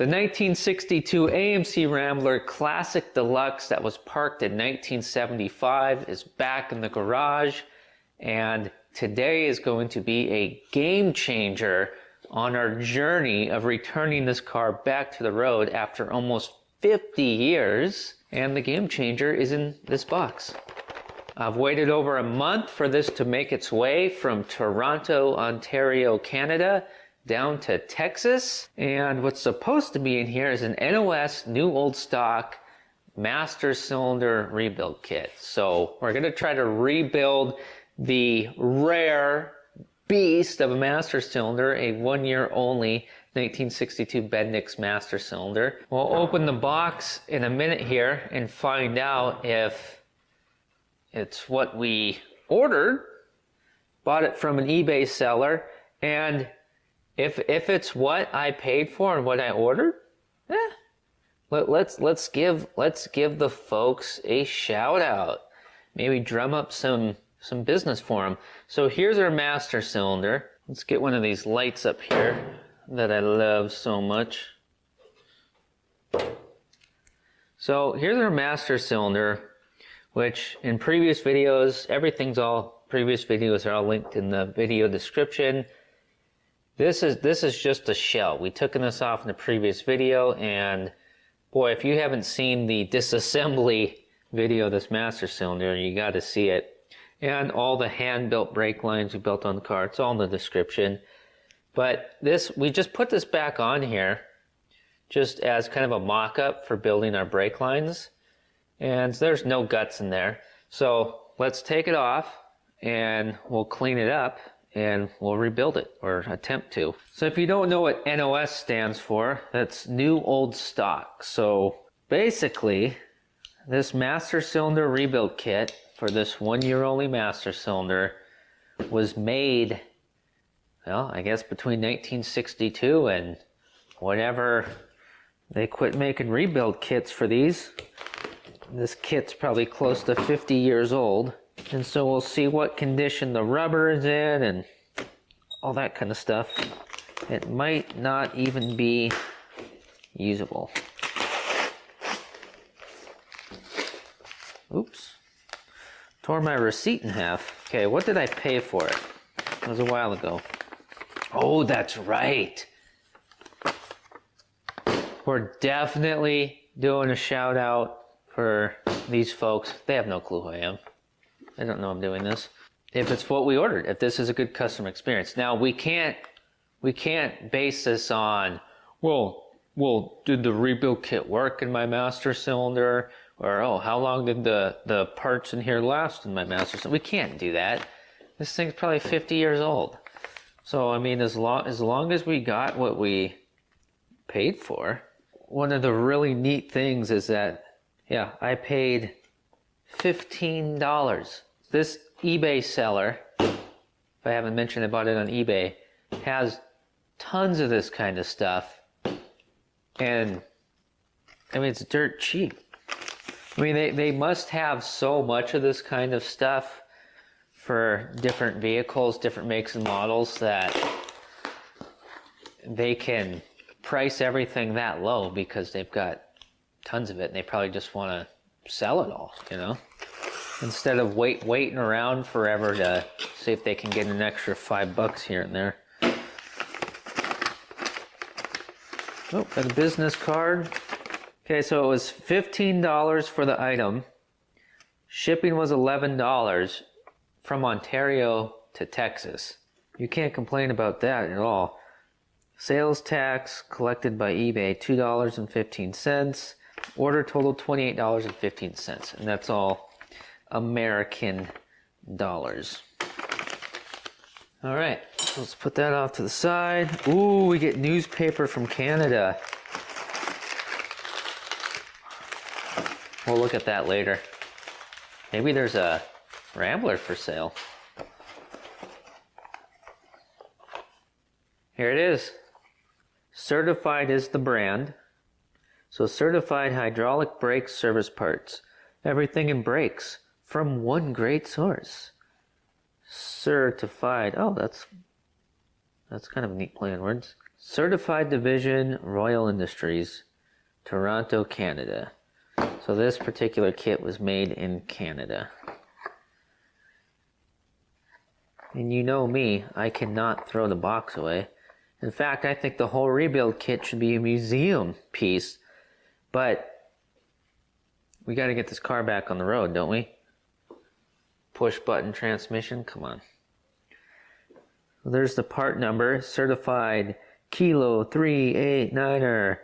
The 1962 AMC Rambler Classic Deluxe that was parked in 1975 is back in the garage, and today is going to be a game changer on our journey of returning this car back to the road after almost 50 years, and the game changer is in this box. I've waited over a month for this to make its way from Toronto, Ontario, Canada, down to Texas, and what's supposed to be in here is an NOS new old stock master cylinder rebuild kit. So we're going to try to rebuild the rare beast of a master cylinder, a 1 year only 1962 Bendix master cylinder. We'll open the box in a minute here and find out if it's what we ordered, bought it from an eBay seller, and if it's what I paid for and what I ordered, let's give the folks a shout out. Maybe drum up some business for them. So here's our master cylinder. Let's get one of these lights up here that I love so much. So here's our master cylinder, which in previous videos, previous videos are all linked in the video description. This is just a shell. We took this off in the previous video, and boy, if you haven't seen the disassembly video of this master cylinder, you got to see it. And all the hand-built brake lines we built on the car, it's all in the description. But we just put this back on here just as kind of a mock-up for building our brake lines. And there's no guts in there. So let's take it off and we'll clean it up and we'll rebuild it, or attempt to. So if you don't know what NOS stands for, that's new old stock. So basically, this master cylinder rebuild kit for this 1 year only master cylinder was made, well, I guess between 1962 and whenever they quit making rebuild kits for these. This kit's probably close to 50 years old. And so we'll see what condition the rubber is in and all that kind of stuff. It might not even be usable. Oops. Tore my receipt in half. Okay, what did I pay for it? It was a while ago. Oh, that's right. We're definitely doing a shout out for these folks. They have no clue who I am. I don't know I'm doing this. If it's what we ordered, if this is a good customer experience. Now we can't base this on, well, did the rebuild kit work in my master cylinder? Or, oh, how long did the parts in here last in my master cylinder? We can't do that. This thing's probably 50 years old. So I mean, as long as we got what we paid for. One of the really neat things is that, yeah, I paid $15. This eBay seller, if I haven't mentioned I bought it on eBay, has tons of this kind of stuff. And, I mean, it's dirt cheap. I mean, they must have so much of this kind of stuff for different vehicles, different makes and models, that they can price everything that low because they've got tons of it and they probably just want to sell it all, you know, instead of waiting around forever to see if they can get an extra $5 here and there. Oh, got a business card. Okay, so it was $15 for the item. Shipping was $11 from Ontario to Texas. You can't complain about that at all. Sales tax collected by eBay, $2.15. Order total $28.15, and that's all American dollars. All right, so let's put that off to the side. Ooh, we get newspaper from Canada. We'll look at that later. Maybe there's a Rambler for sale. Here it is. Certified is the brand. So certified hydraulic brake service parts. Everything in brakes from one great source. Certified. Oh, that's kind of a neat play on words. Certified Division, Royal Industries, Toronto, Canada. So this particular kit was made in Canada. And you know me, I cannot throw the box away. In fact, I think the whole rebuild kit should be a museum piece. But we got to get this car back on the road, don't we? Push button transmission, come on. Well, there's the part number, certified Kilo 389er,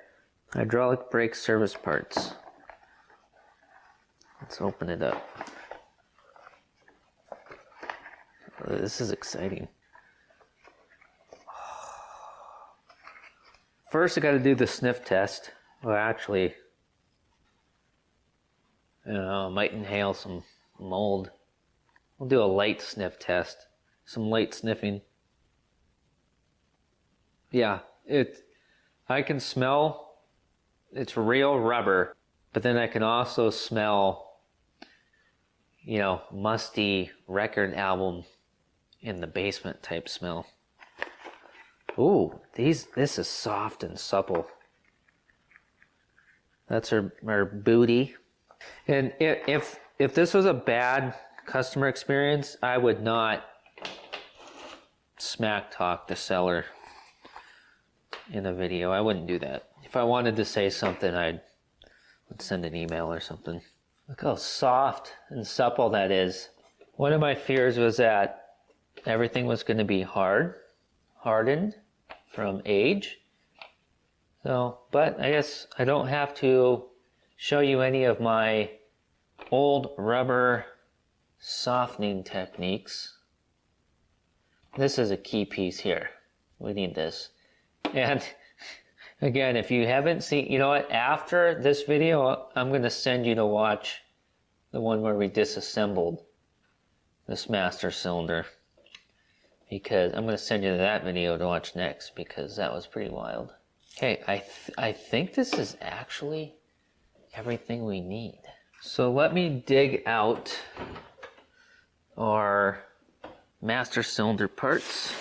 hydraulic brake service parts. Let's open it up. Oh, this is exciting. First, I got to do the sniff test. Well, actually, I might inhale some mold. We'll do a light sniff test. Some light sniffing. Yeah, I can smell it's real rubber, but then I can also smell, you know, musty record album in the basement type smell. Ooh, this is soft and supple. That's our booty. And if this was a bad customer experience, I would not smack talk the seller in a video. I wouldn't do that. If I wanted to say something, I'd send an email or something. Look how soft and supple that is. One of my fears was that everything was going to be hardened from age. So, but I guess I don't have to show you any of my old rubber softening techniques. This is a key piece here. We need this. And again, if you haven't seen, you know what, after this video, I'm going to send you to watch the one where we disassembled this master cylinder. Because I'm going to send you to that video to watch next, because that was pretty wild. Okay, I think this is actually everything we need. So let me dig out our master cylinder parts.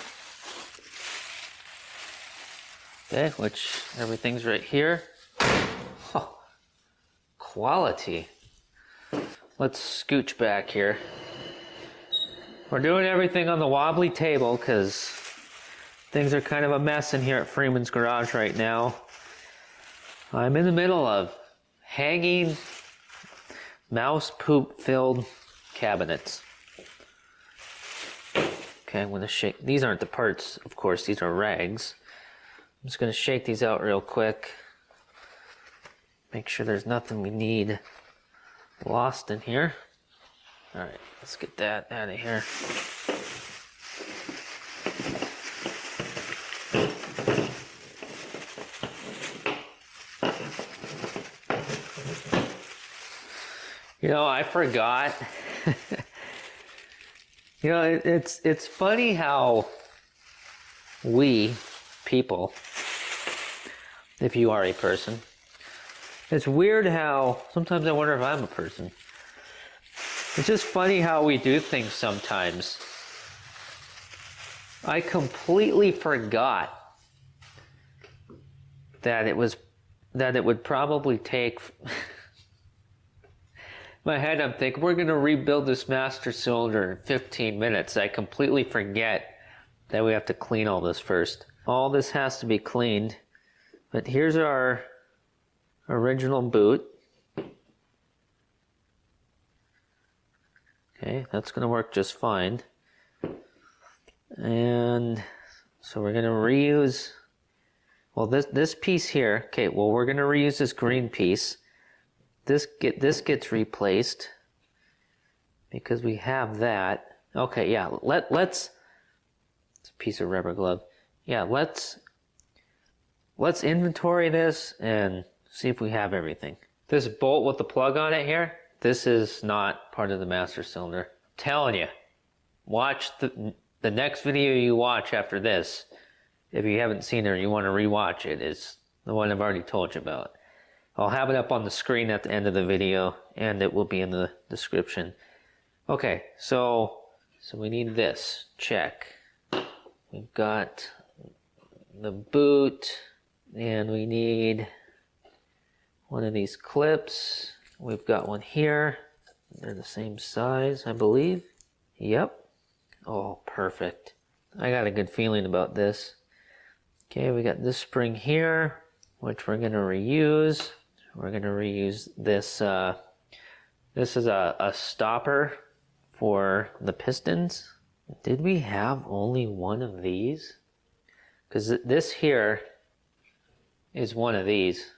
Okay, which everything's right here. Oh, quality. Let's scooch back here. We're doing everything on the wobbly table because things are kind of a mess in here at Freeman's Garage right now. I'm in the middle of hanging mouse poop filled cabinets. Okay, I'm gonna shake. These aren't the parts, of course, these are rags. I'm just gonna shake these out real quick. Make sure there's nothing we need lost in here. All right, let's get that out of here. You know, I forgot. You know, it's funny how we people, if you are a person, it's weird how sometimes I wonder if I'm a person. It's just funny how we do things sometimes. I completely forgot that it would probably take my head, I'm thinking, we're going to rebuild this master cylinder in 15 minutes. I completely forget that we have to clean all this first. All this has to be cleaned. But here's our original boot. Okay, that's going to work just fine. And so we're going to reuse, well, this piece here. Okay, well, we're going to reuse this green piece. This gets replaced because we have that. Okay, yeah, let's it's a piece of rubber glove. Yeah, let's inventory this and see if we have everything. This bolt with the plug on it here, this is not part of the master cylinder. I'm telling you, watch the next video you watch after this. If you haven't seen it or you want to rewatch it, is the one I've already told you about. I'll have it up on the screen at the end of the video, and it will be in the description. Okay, so we need this. Check. We've got the boot, and we need one of these clips. We've got one here. They're the same size, I believe. Yep. Oh, perfect. I got a good feeling about this. Okay, we got this spring here, which we're gonna reuse. We're gonna reuse this. This is a stopper for the pistons. Did we have only one of these? Because this here is one of these.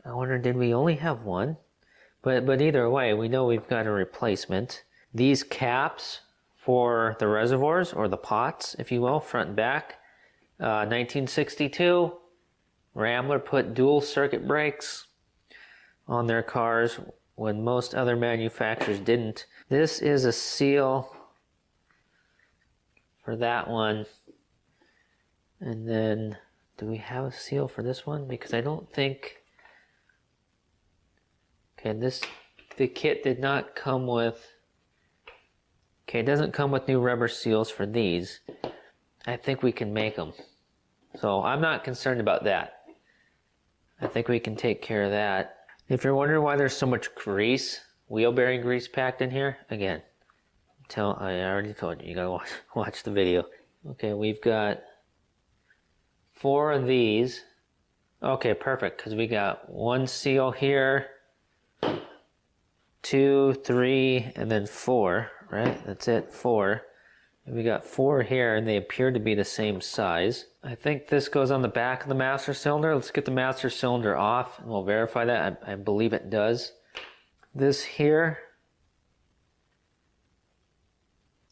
I wonder, did we only have one? But either way, we know we've got a replacement. These caps for the reservoirs, or the pots, if you will, front and back. 1962, Rambler put dual circuit brakes on their cars when most other manufacturers didn't. This is a seal for that one. And then, do we have a seal for this one? Because I don't think... Okay, the kit did not come with... Okay, it doesn't come with new rubber seals for these. I think we can make them. So I'm not concerned about that. I think we can take care of that. If you're wondering why there's so much grease, wheel bearing grease packed in here, again, I already told you, you gotta watch the video. Okay, we've got 4 of these. Okay, perfect, because we got 1 seal here, 2, 3, and then 4, right? That's it, 4. And we got 4 here, and they appear to be the same size. I think this goes on the back of the master cylinder. Let's get the master cylinder off, and we'll verify that. I believe it does. This here,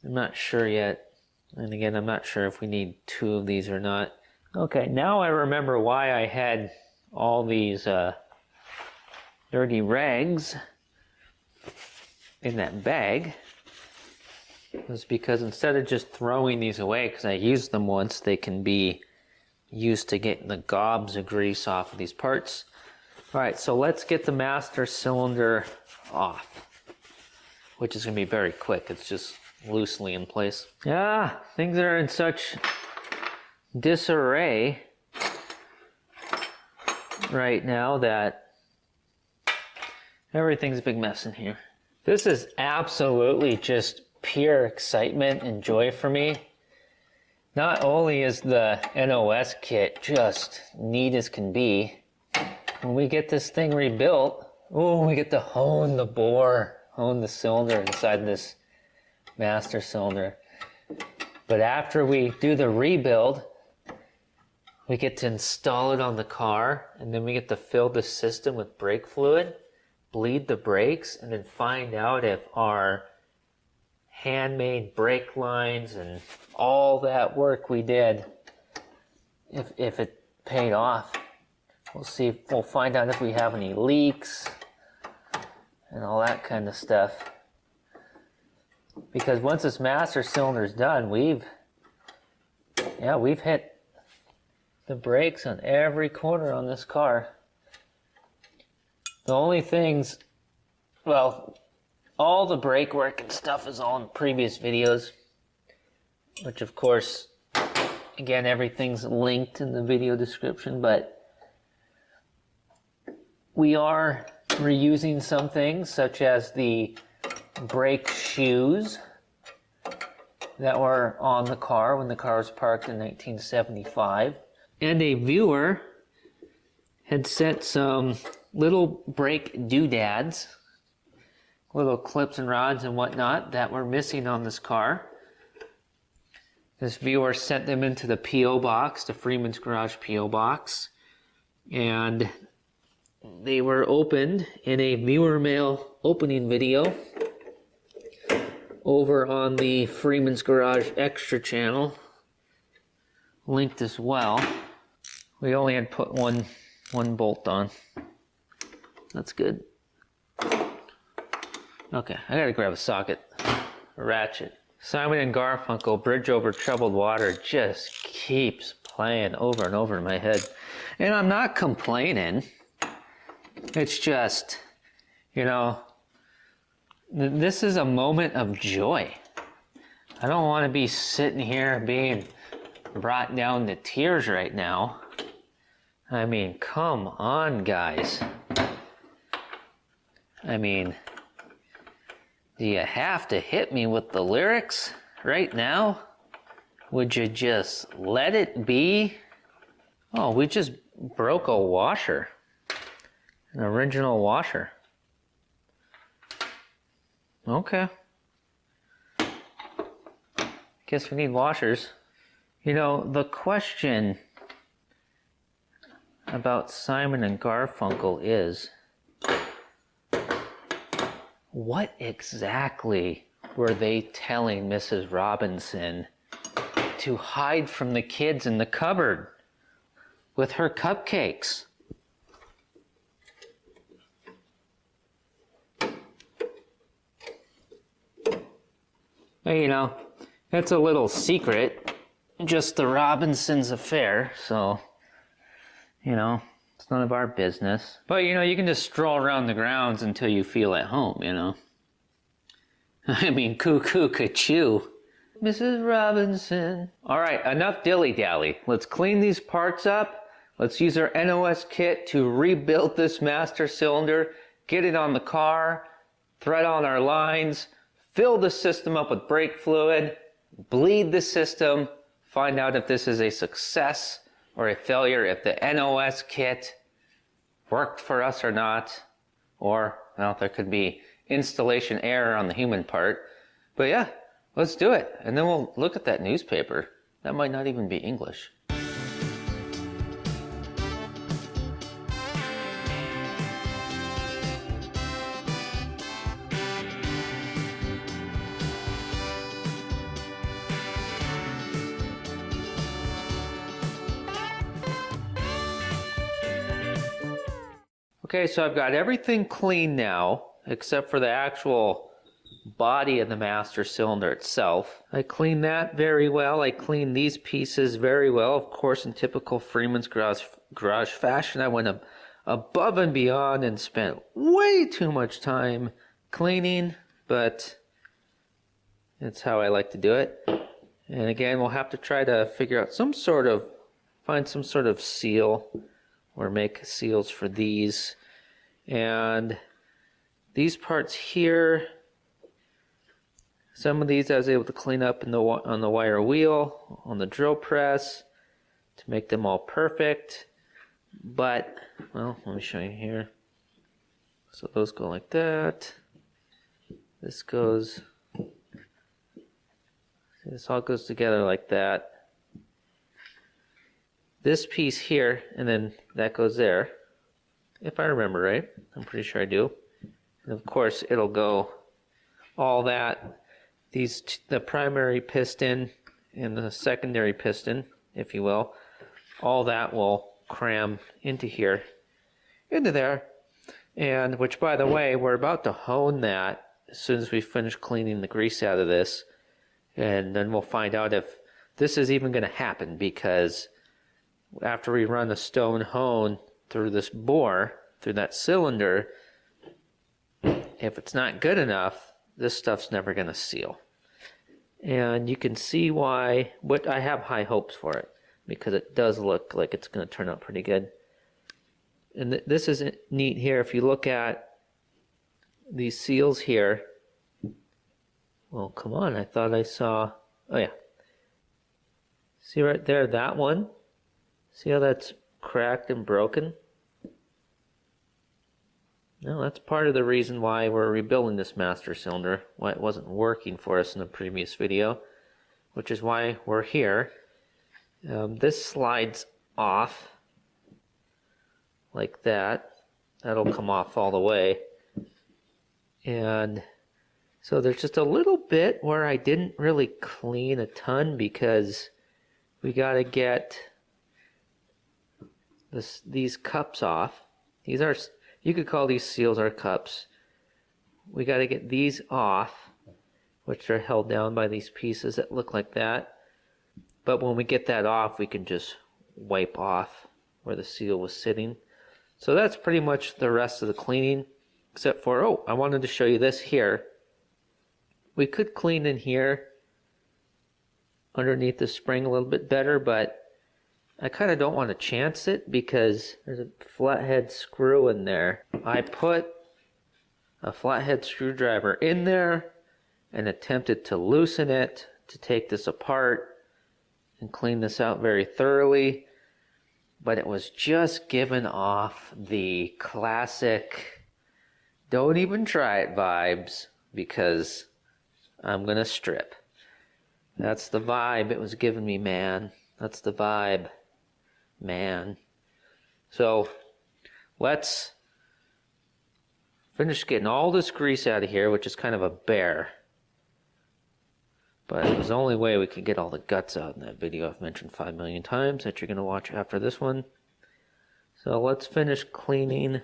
I'm not sure yet. And again, I'm not sure if we need 2 of these or not. Okay, now I remember why I had all these dirty rags in that bag. It was because instead of just throwing these away, because I used them once, they can be used to getting the gobs of grease off of these parts. Alright, so let's get the master cylinder off, which is going to be very quick. It's just loosely in place. Yeah, things are in such disarray right now that everything's a big mess in here. This is absolutely just pure excitement and joy for me. Not only is the NOS kit just neat as can be, when we get this thing rebuilt, oh, we get to hone the bore, hone the cylinder inside this master cylinder. But after we do the rebuild, we get to install it on the car, and then we get to fill the system with brake fluid, bleed the brakes, and then find out if our handmade brake lines and all that work we did, if it paid off. We'll find out if we have any leaks and all that kind of stuff. Because once this master cylinder is done, we've hit the brakes on every corner on this car. The only things, well, all the brake work and stuff is all in previous videos, which of course, again, everything's linked in the video description, but we are reusing some things, such as the brake shoes that were on the car when the car was parked in 1975. And a viewer had sent some little brake doodads, little clips and rods and whatnot that were missing on this car. This viewer sent them into the P.O. box, the Freeman's Garage P.O. box, and they were opened in a viewer mail opening video over on the Freeman's Garage Extra channel, linked as well. We only had put one bolt on. That's good. Okay, I gotta grab a socket, a ratchet. Simon and Garfunkel, Bridge Over Troubled Water, just keeps playing over and over in my head. And I'm not complaining. It's just, you know, this is a moment of joy. I don't want to be sitting here being brought down to tears right now. I mean, come on, guys. I mean, do you have to hit me with the lyrics right now? Would you just let it be? Oh, we just broke a washer. An original washer. Okay. Guess we need washers. You know, the question about Simon and Garfunkel is, what exactly were they telling Mrs. Robinson to hide from the kids in the cupboard with her cupcakes? Well, you know, it's a little secret, just the Robinsons' affair, so, you know, it's none of our business. But, you know, you can just stroll around the grounds until you feel at home, you know. I mean, cuckoo, ka-choo. Mrs. Robinson. All right, enough dilly-dally. Let's clean these parts up. Let's use our NOS kit to rebuild this master cylinder, get it on the car, thread on our lines, fill the system up with brake fluid, bleed the system, find out if this is a success or a failure, if the NOS kit worked for us or not, or, well, there could be installation error on the human part. But yeah, let's do it. And then we'll look at that newspaper. That might not even be English. Okay, so I've got everything clean now, except for the actual body of the master cylinder itself. I cleaned that very well. I cleaned these pieces very well. Of course, in typical Freeman's garage fashion, I went above and beyond and spent way too much time cleaning, but it's how I like to do it. And again, we'll have to try to figure out find some sort of seal or make seals for these. And these parts here, some of these I was able to clean up on the wire wheel, on the drill press, to make them all perfect. But, well, let me show you here. So those go like that. This all goes together like that. This piece here, and then that goes there, if I remember right. I'm pretty sure I do. And of course, it'll go all that. The primary piston and the secondary piston, if you will, all that will cram into here, into there. And which, by the way, we're about to hone that as soon as we finish cleaning the grease out of this. And then we'll find out if this is even going to happen, because after we run a stone hone through this bore, through that cylinder, if it's not good enough, this stuff's never going to seal. And you can see why, but I have high hopes for it, because it does look like it's going to turn out pretty good. And this is neat here. If you look at these seals here, well, come on, I thought I saw, oh yeah. See right there, that one? See how that's cracked and broken? No, that's part of the reason why we're rebuilding this master cylinder, why it wasn't working for us in the previous video, which is why we're here. This slides off like that. That'll come off all the way. And so there's just a little bit where I didn't really clean a ton, because we got to get these cups off. These are, you could call these seals our cups. We got to get these off, which are held down by these pieces that look like that. But when we get that off, we can just wipe off where the seal was sitting. So that's pretty much the rest of the cleaning, except for, oh, I wanted to show you this here. We could clean in here, underneath the spring a little bit better, but I kind of don't want to chance it because there's a flathead screw in there. I put a flathead screwdriver in there and attempted to loosen it, to take this apart and clean this out very thoroughly, but it was just giving off the classic don't even try it vibes because I'm gonna strip. That's the vibe it was giving me, man. That's the vibe, man. So let's finish getting all this grease out of here, which is kind of a bear. But it was the only way we could get all the guts out in that video I've mentioned 5 million times that you're going to watch after this one. So let's finish cleaning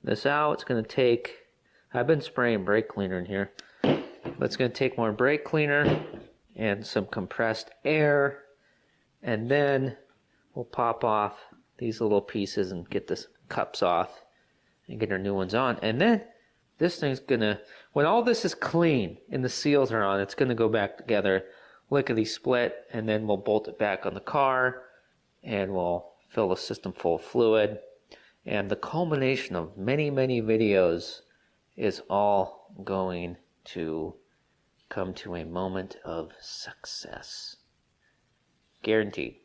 this out. It's going to take, I've been spraying brake cleaner in here, but it's going to take more brake cleaner and some compressed air, and then we'll pop off these little pieces and get the cups off and get our new ones on. And then this thing's gonna, when all this is clean and the seals are on, it's gonna go back together, lickety split, and then we'll bolt it back on the car and we'll fill the system full of fluid. And the culmination of many, many videos is all going to come to a moment of success. Guaranteed.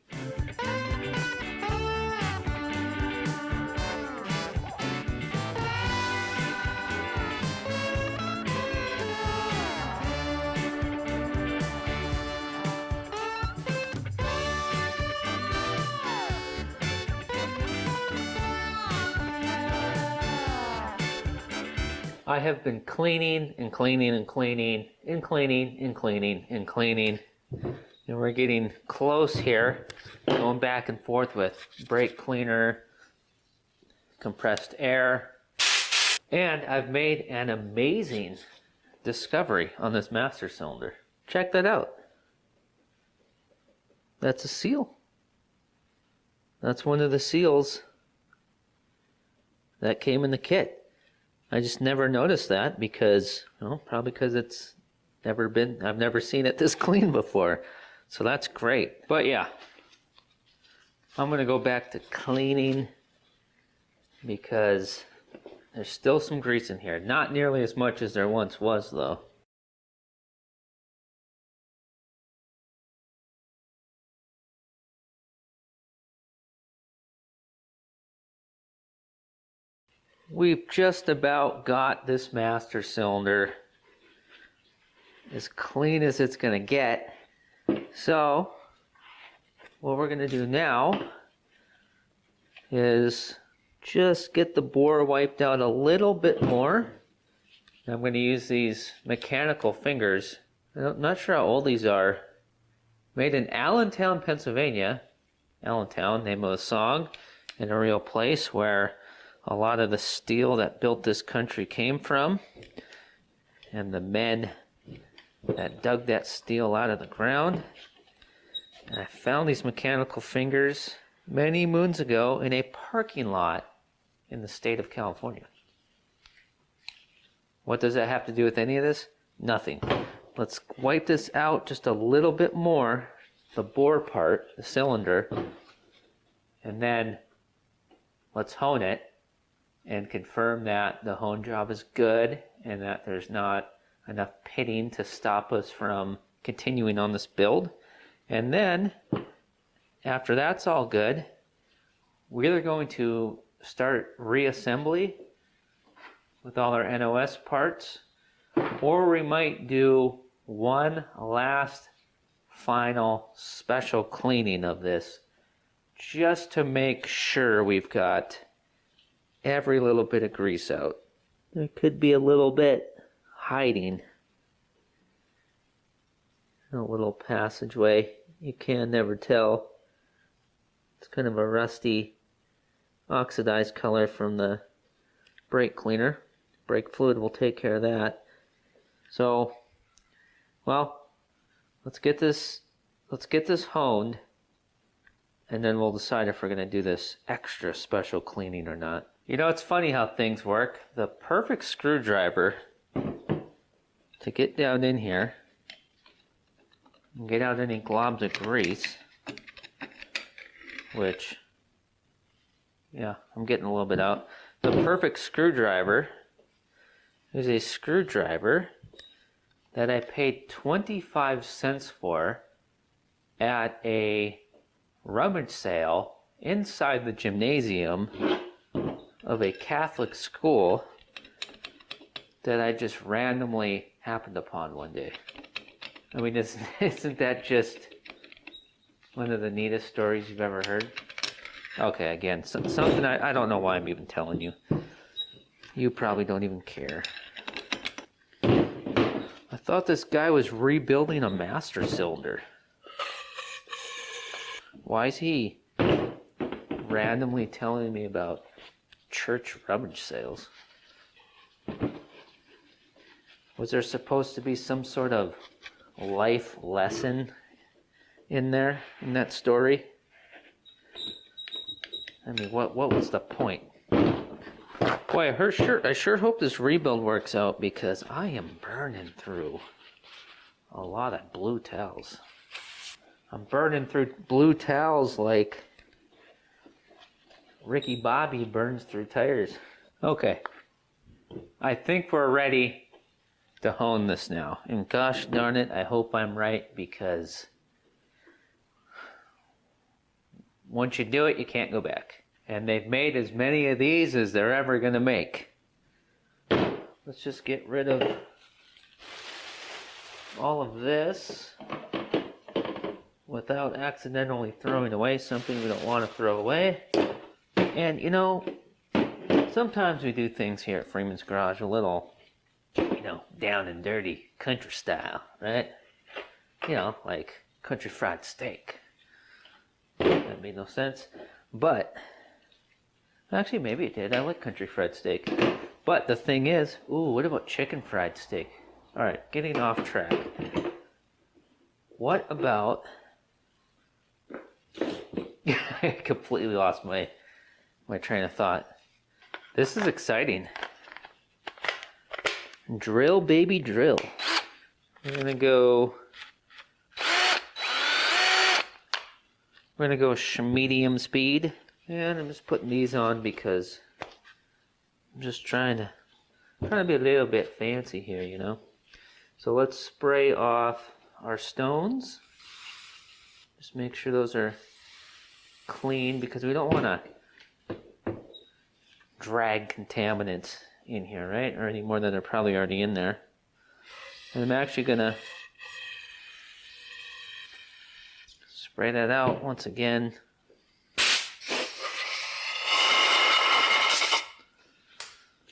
I have been cleaning and cleaning and cleaning and cleaning and cleaning and cleaning. And we're getting close here, going back and forth with brake cleaner, compressed air. And I've made an amazing discovery on this master cylinder. Check that out. That's a seal. That's one of the seals that came in the kit. I just never noticed that because, well, probably because it's never been, I've never seen it this clean before. So that's great. But yeah, I'm going to go back to cleaning because there's still some grease in here. Not nearly as much as there once was, though. We've just about got this master cylinder as clean as it's going to get. So what we're going to do now is just get the bore wiped out a little bit more. I'm going to use these mechanical fingers. I'm not sure how old these are. Made in Allentown, Pennsylvania. Allentown, name of a song, and a real place where a lot of the steel that built this country came from, and the men that dug that steel out of the ground. And I found these mechanical fingers many moons ago in a parking lot in the state of California. What does that have to do with any of this? Nothing. Let's wipe this out just a little bit more, the bore part, the cylinder, and then let's hone it and confirm that the hone job is good and that there's not enough pitting to stop us from continuing on this build. And then, after that's all good, we're either going to start reassembly with all our NOS parts, or we might do one last final special cleaning of this just to make sure we've got every little bit of grease out. There could be a little bit hiding in a little passageway. You can never tell. It's kind of a rusty, oxidized color from the brake cleaner. Brake fluid will take care of that. So, well, let's get this honed, and then we'll decide if we're going to do this extra special cleaning or not. You know, it's funny how things work. The perfect screwdriver to get down in here, Get out any globs of grease, which, yeah, I'm getting a little bit out. The perfect screwdriver is a screwdriver that I paid 25 cents for at a rummage sale inside the gymnasium of a Catholic school that I just randomly happened upon one day. I mean, isn't that just one of the neatest stories you've ever heard? Okay, again, something I don't know why I'm even telling you. You probably don't even care. I thought this guy was rebuilding a master cylinder. Why is he randomly telling me about church rummage sales? Was there supposed to be some sort of life lesson in there, in that story? I mean, what was the point? Boy, I sure hope this rebuild works out, because I am burning through a lot of blue towels. I'm burning through blue towels like Ricky Bobby burns through tires. Okay, I think we're ready to hone this now. And gosh darn it, I hope I'm right, because once you do it, you can't go back. And they've made as many of these as they're ever going to make. Let's just get rid of all of this without accidentally throwing away something we don't want to throw away. And you know, sometimes we do things here at Freeman's Garage a little, you know, down and dirty country style, right? You know, like country fried steak. That made no sense. But actually, maybe it did. I like country fried steak. But the thing is, ooh, what about chicken fried steak? All right, getting off track. What about... I completely lost my train of thought. This is exciting. Drill, baby, drill. We're gonna go medium speed. And I'm just putting these on because I'm just trying to be a little bit fancy here, you know. So let's spray off our stones. Just make sure those are clean, because we don't want to drag contaminants in here, right? Or any more than are probably already in there. And I'm actually gonna spray that out once again.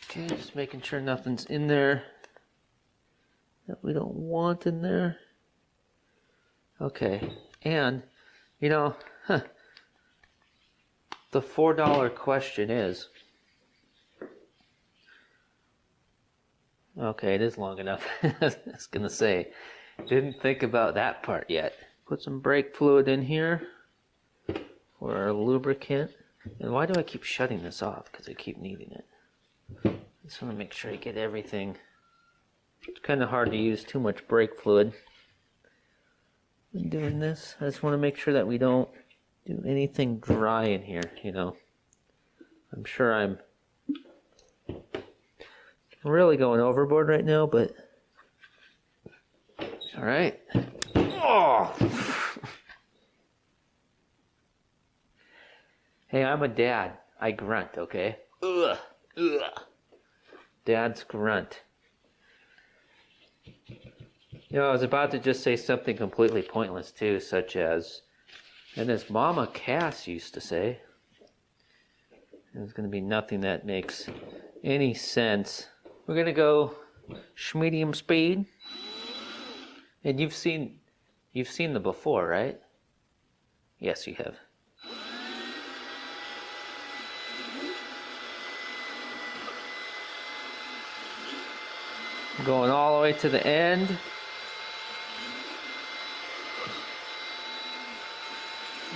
Okay, just making sure nothing's in there that we don't want in there. Okay, and you know, the $4 question is, okay, it is long enough. I was gonna say, didn't think about that part yet. Put some brake fluid in here for our lubricant. And why do I keep shutting this off? Because I keep needing it. I just want to make sure I get everything. It's kind of hard to use too much brake fluid when doing this. I just want to make sure that we don't do anything dry in here, you know. I'm sure I'm really going overboard right now, but all right. Oh. Hey, I'm a dad. I grunt, okay? Ugh. Ugh. Dad's grunt. You know, I was about to just say something completely pointless too, such as, and as Mama Cass used to say, there's going to be nothing that makes any sense. We're going to go medium speed. And you've seen them before, right? Yes, you have. Going all the way to the end.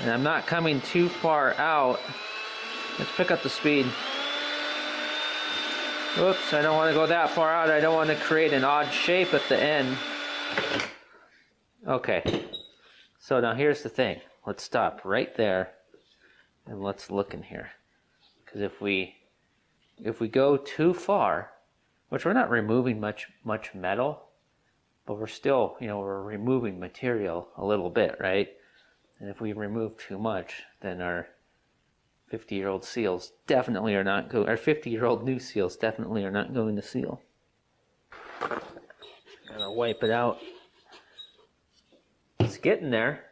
And I'm not coming too far out. Let's pick up the speed. Oops, I don't want to go that far out. I don't want to create an odd shape at the end. Okay, So now here's the thing. Let's stop right there and let's look in here. Because if we go too far, which we're not removing much metal, but we're still, we're removing material a little bit, right? And if we remove too much, then our 50-year-old seals definitely are not going, our 50-year-old new seals definitely are not going to seal. Gotta wipe it out. It's getting there.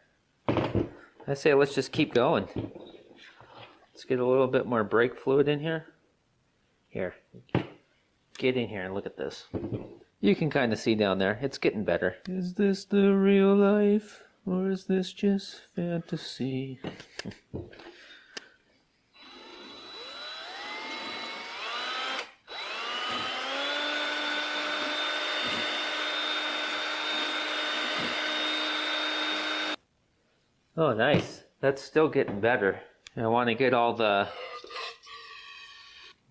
I say let's just keep going. Let's get a little bit more brake fluid in here. Here, get in here and look at this. You can kind of see down there, it's getting better. Is this the real life, or is this just fantasy? Oh, nice. That's still getting better. I want to get all the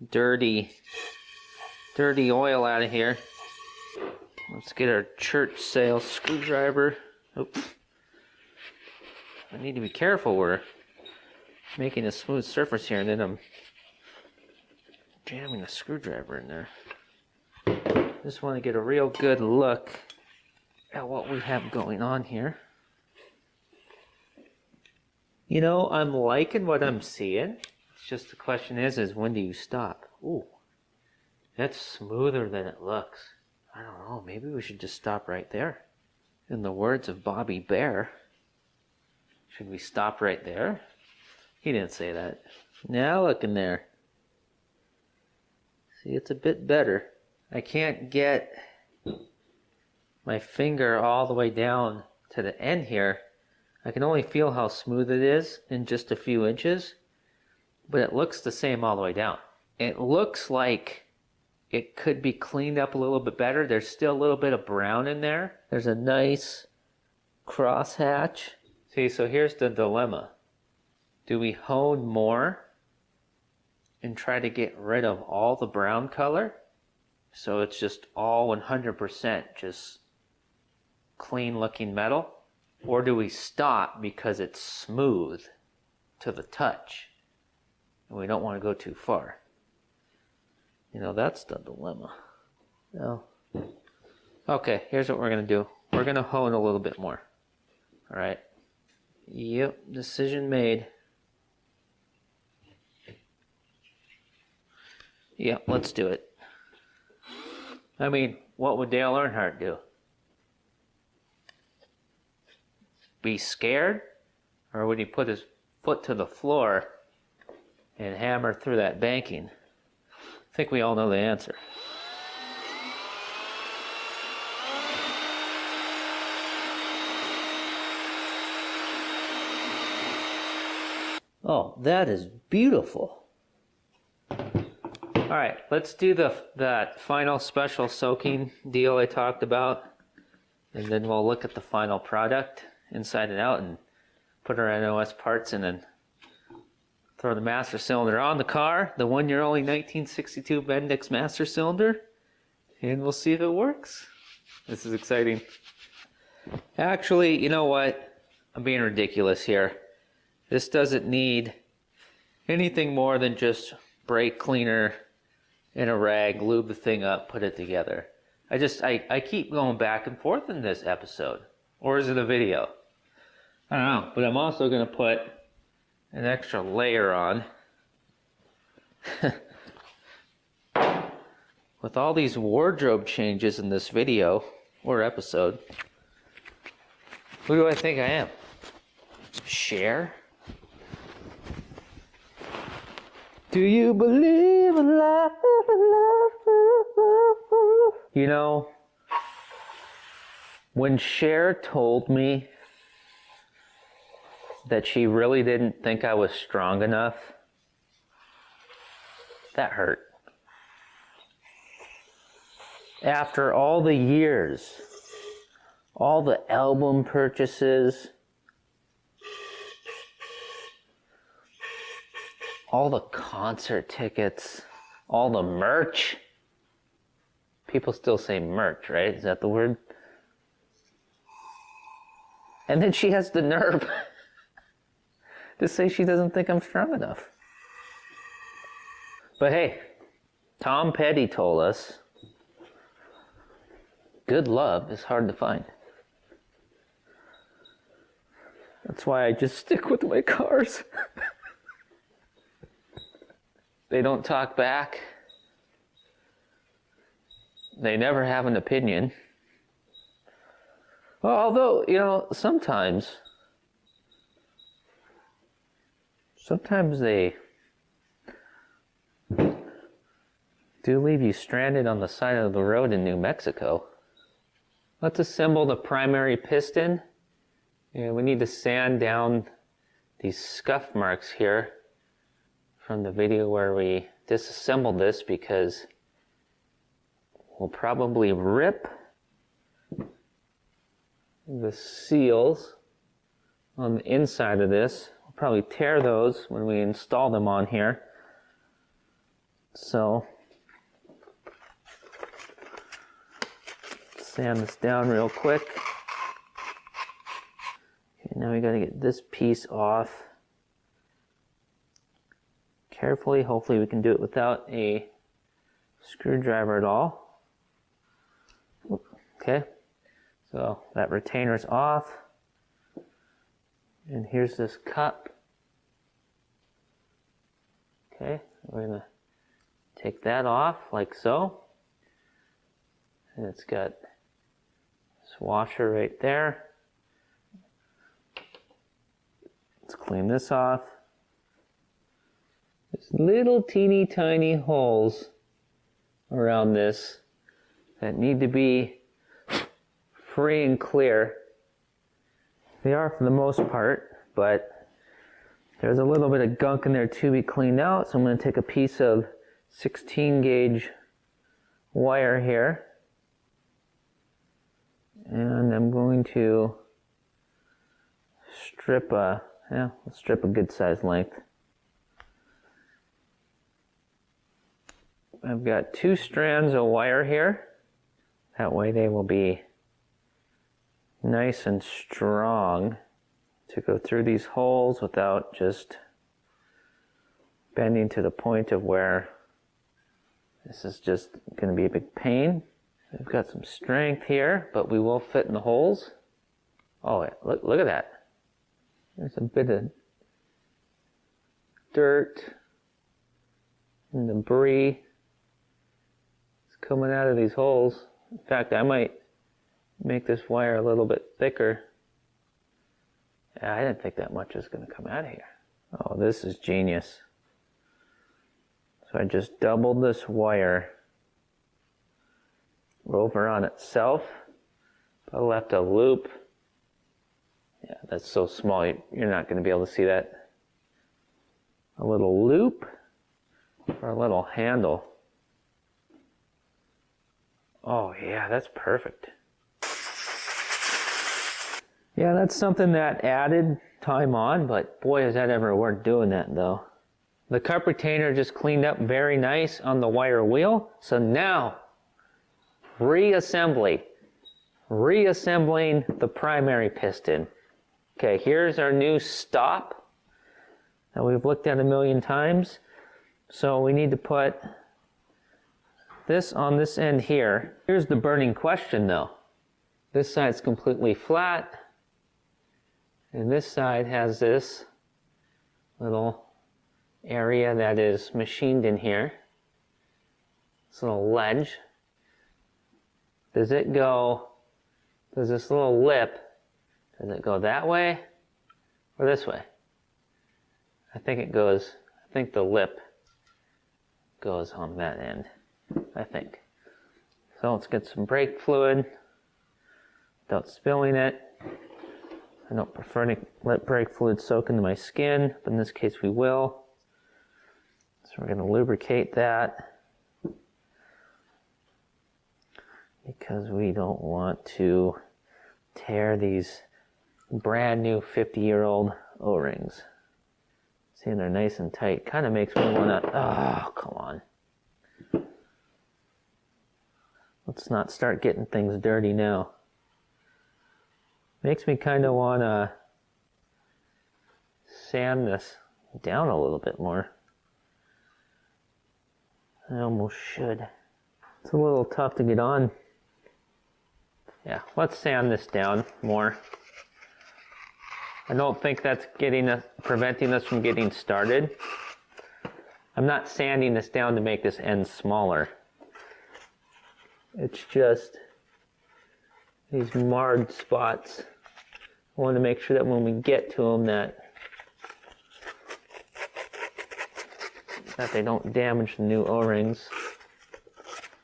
dirty oil out of here. Let's get our church sale screwdriver. Oops. I need to be careful. We're making a smooth surface here, and then I'm jamming a screwdriver in there. Just want to get a real good look at what we have going on here. I'm liking what I'm seeing. It's just the question is when do you stop? Ooh, that's smoother than it looks. I don't know, maybe we should just stop right there. In the words of Bobby Bear, should we stop right there? He didn't say that. Now look in there. See, it's a bit better. I can't get my finger all the way down to the end here. I can only feel how smooth it is in just a few inches, but it looks the same all the way down. It looks like it could be cleaned up a little bit better. There's still a little bit of brown in there. There's a nice crosshatch. See, so here's the dilemma. Do we hone more and try to get rid of all the brown color? So it's just all 100% just clean looking metal? Or do we stop because it's smooth to the touch and we don't want to go too far? That's the dilemma. No. Okay, here's what we're going to do. We're going to hone a little bit more. All right. Yep, decision made. Yep, let's do it. I mean, what would Dale Earnhardt do? Be scared? Or would he put his foot to the floor and hammer through that banking? I think we all know the answer. Oh, that is beautiful. All right, let's do that final special soaking deal I talked about, and then we'll look at the final product inside and out and put our NOS parts in and throw the master cylinder on the car, the 1-year-only 1962 Bendix master cylinder, and we'll see if it works. This is exciting. Actually, you know what? I'm being ridiculous here. This doesn't need anything more than just brake cleaner and a rag, lube the thing up, put it together. I keep going back and forth in this episode. Or is it a video? I don't know, but I'm also going to put an extra layer on. With all these wardrobe changes in this video, or episode, who do I think I am? Cher? Do you believe in love? When Cher told me that she really didn't think I was strong enough, that hurt. After all the years, all the album purchases, all the concert tickets, all the merch. People still say merch, right? Is that the word? And then she has the nerve to say she doesn't think I'm strong enough. But hey, Tom Petty told us, good love is hard to find. That's why I just stick with my cars. They don't talk back. They never have an opinion. Well, although, you know, sometimes they do leave you stranded on the side of the road in New Mexico. Let's assemble the primary piston. And we need to sand down these scuff marks here from the video where we disassembled this, because we'll probably rip the seals on the inside of this. We'll probably tear those when we install them on here. So, sand this down real quick. Okay, now we got to get this piece off carefully. Hopefully we can do it without a screwdriver at all. Okay, so that retainer's off. And here's this cup. Okay, we're going to take that off like so. And it's got this washer right there. Let's clean this off. There's little teeny tiny holes around this that need to be free and clear. They are for the most part, but there's a little bit of gunk in there to be cleaned out. So I'm going to take a piece of 16 gauge wire here, and I'm going to strip a good size length. I've got 2 strands of wire here. That way they will be nice and strong to go through these holes without just bending to the point of where this is just going to be a big pain. We've got some strength here, but we will fit in the holes. Oh, look at that. There's a bit of dirt and debris coming out of these holes. In fact, I might make this wire a little bit thicker. Yeah, I didn't think that much was going to come out of here. Oh, this is genius. So I just doubled this wire over on itself. I left a loop. Yeah, that's so small, you're not going to be able to see that. A little loop for a little handle. Oh yeah, that's perfect. Yeah, that's something that added time on, but boy, is that ever worth doing that though. The cup retainer just cleaned up very nice on the wire wheel. So now, reassembly. Reassembling the primary piston. Okay, here's our new stop that we've looked at a million times. So we need to put this on this end here. Here's the burning question though. This side's completely flat, and this side has this little area that is machined in here. This little ledge. Does this little lip, does it go that way or this way? I think the lip goes on that end. I think. So let's get some brake fluid without spilling it. I don't prefer to let brake fluid soak into my skin, but in this case we will. So we're going to lubricate that because we don't want to tear these brand new 50-year-old O-rings. See, they're nice and tight. Kind of makes me want to, oh, come on. Let's not start getting things dirty now. Makes me kind of want to sand this down a little bit more. I almost should. It's a little tough to get on. Yeah, let's sand this down more. I don't think that's preventing us from getting started. I'm not sanding this down to make this end smaller. It's just these marred spots. I want to make sure that when we get to them that they don't damage the new O-rings.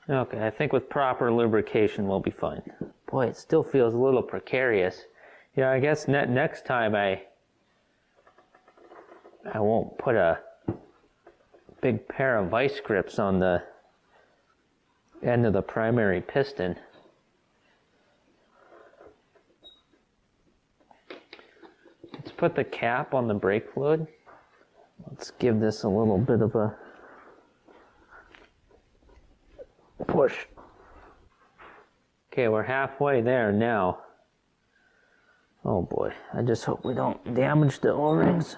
Okay, I think with proper lubrication we'll be fine. Boy, it still feels a little precarious. Yeah, I guess next time I won't put a big pair of vice grips on the end of the primary piston. Let's put the cap on the brake fluid. Let's give this a little bit of a push. Okay, we're halfway there now. Oh boy, I just hope we don't damage the O-rings.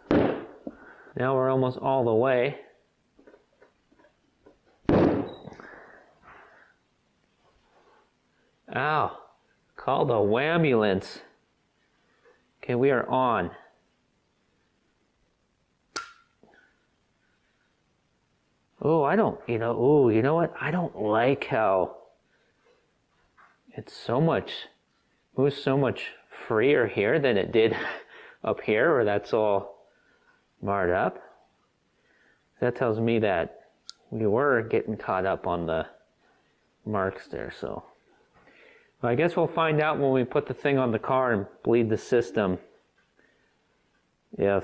Now we're almost all the way. Ow, call the wambulance. Okay, we are on. Oh, you know what? I don't like how it's moves so much freer here than it did up here, where that's all marred up. That tells me that we were getting caught up on the marks there, so. Well, I guess we'll find out when we put the thing on the car and bleed the system if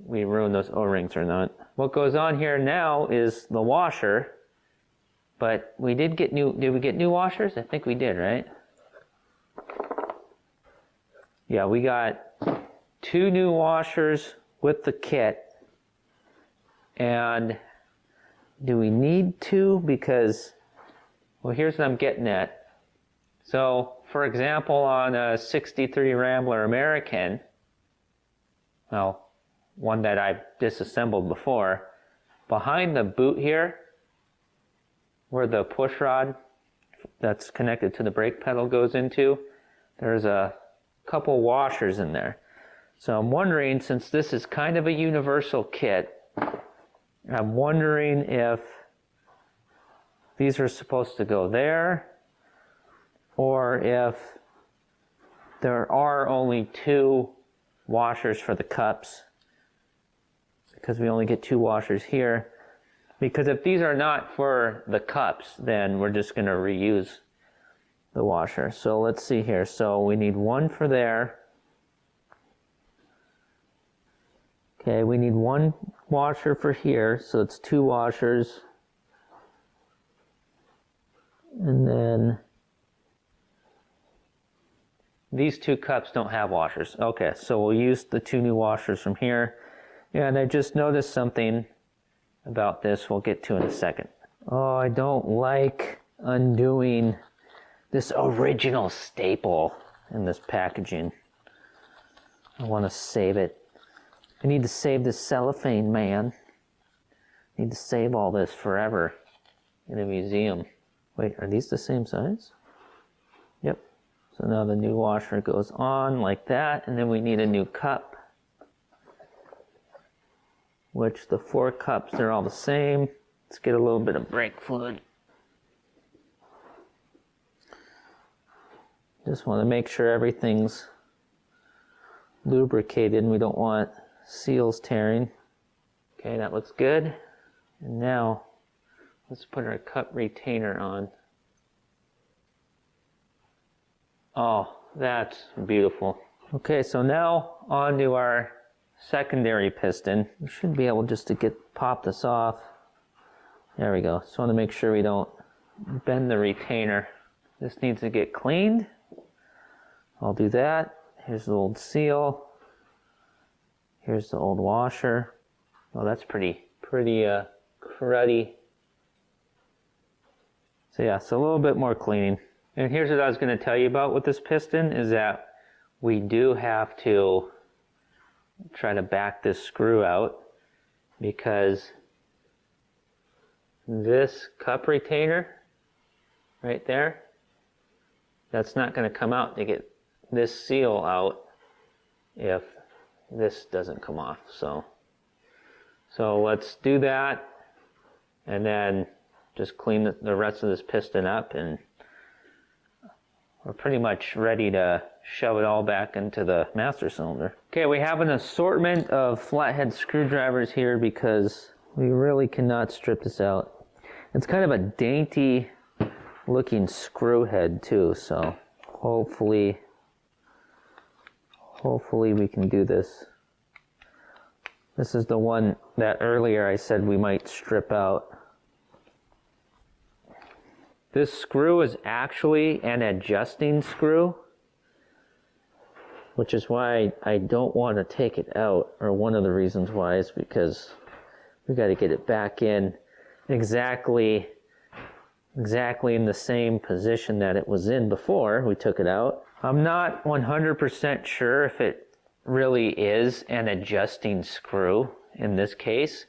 we ruin those O-rings or not. What goes on here now is the washer, but did we get new washers? I think we did, right? Yeah, we got 2 new washers with the kit. And do we need 2? Because, well, here's what I'm getting at. So, for example, on a 63 Rambler American, well, one that I've disassembled before, behind the boot here, where the push rod that's connected to the brake pedal goes into, there's a couple washers in there. So I'm wondering, since this is kind of a universal kit, I'm wondering if these are supposed to go there, or if there are only 2 washers for the cups, because we only get 2 washers here. Because if these are not for the cups, then we're just going to reuse the washer. So let's see here. So we need 1 for there. Okay, we need 1 washer for here, so it's 2 washers. And then these 2 cups don't have washers. Okay, so we'll use the 2 new washers from here. And I just noticed something about this we'll get to in a second. Oh, I don't like undoing this original staple in this packaging. I want to save it. I need to save this cellophane, man. I need to save all this forever in a museum. Wait, are these the same size? Yep. So now the new washer goes on like that, and then we need a new cup, which the 4 cups, they're all the same. Let's get a little bit of brake fluid. Just want to make sure everything's lubricated and we don't want seals tearing. Okay, that looks good. And now let's put our cup retainer on. Oh, that's beautiful. Okay, so now on to our secondary piston. We should be able just to pop this off. There we go. Just want to make sure we don't bend the retainer. This needs to get cleaned. I'll do that. Here's the old seal. Here's the old washer. Oh, that's pretty cruddy. So yeah, so a little bit more cleaning. And here's what I was going to tell you about with this piston is that we do have to try to back this screw out, because this cup retainer right there, that's not going to come out to get this seal out if this doesn't come off. So let's do that, and then just clean the rest of this piston up, and we're pretty much ready to shove it all back into the master cylinder. Okay, we have an assortment of flathead screwdrivers here because we really cannot strip this out. It's kind of a dainty looking screw head too, so hopefully we can do this. This is the one that earlier I said we might strip out. This screw is actually an adjusting screw, which is why I don't want to take it out, or one of the reasons why is because we got to get it back in exactly in the same position that it was in before we took it out. I'm not 100% sure if it really is an adjusting screw in this case,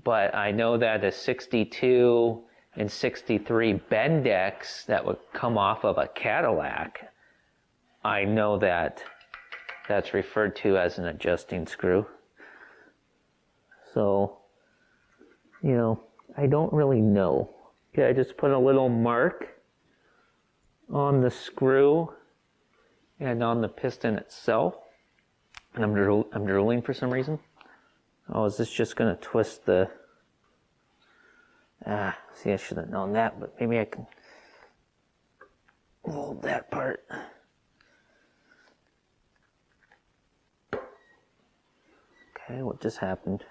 but I know that a 62 and 63 Bendix that would come off of a Cadillac, I know that that's referred to as an adjusting screw. So, you know, I don't really know. Okay, I just put a little mark on the screw and on the piston itself. And I'm drooling for some reason. Oh, is this just going to twist the... see, I should have known that, but maybe I can hold that part. Okay, what just happened?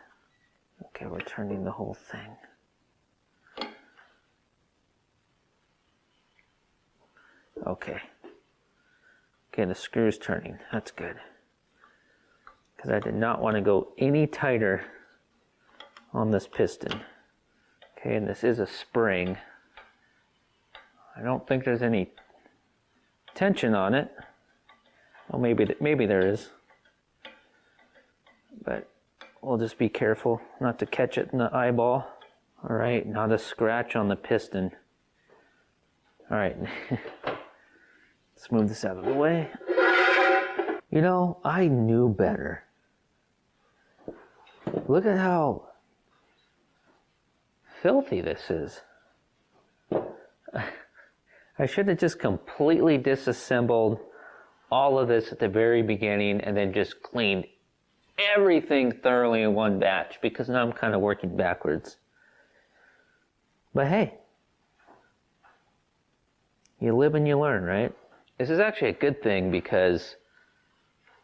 Okay, we're turning the whole thing. Okay. Okay, the screw's turning. That's good. Because I did not want to go any tighter on this piston. Okay, and this is a spring. I don't think there's any tension on it. Well, maybe there is. But we'll just be careful not to catch it in the eyeball. All right, not a scratch on the piston. All right, let's move this out of the way. You know, I knew better. Look at how filthy this is. I should have just completely disassembled all of this at the very beginning and then just cleaned everything thoroughly in one batch, because now I'm kind of working backwards. But hey, you live and you learn, right? This is actually a good thing, because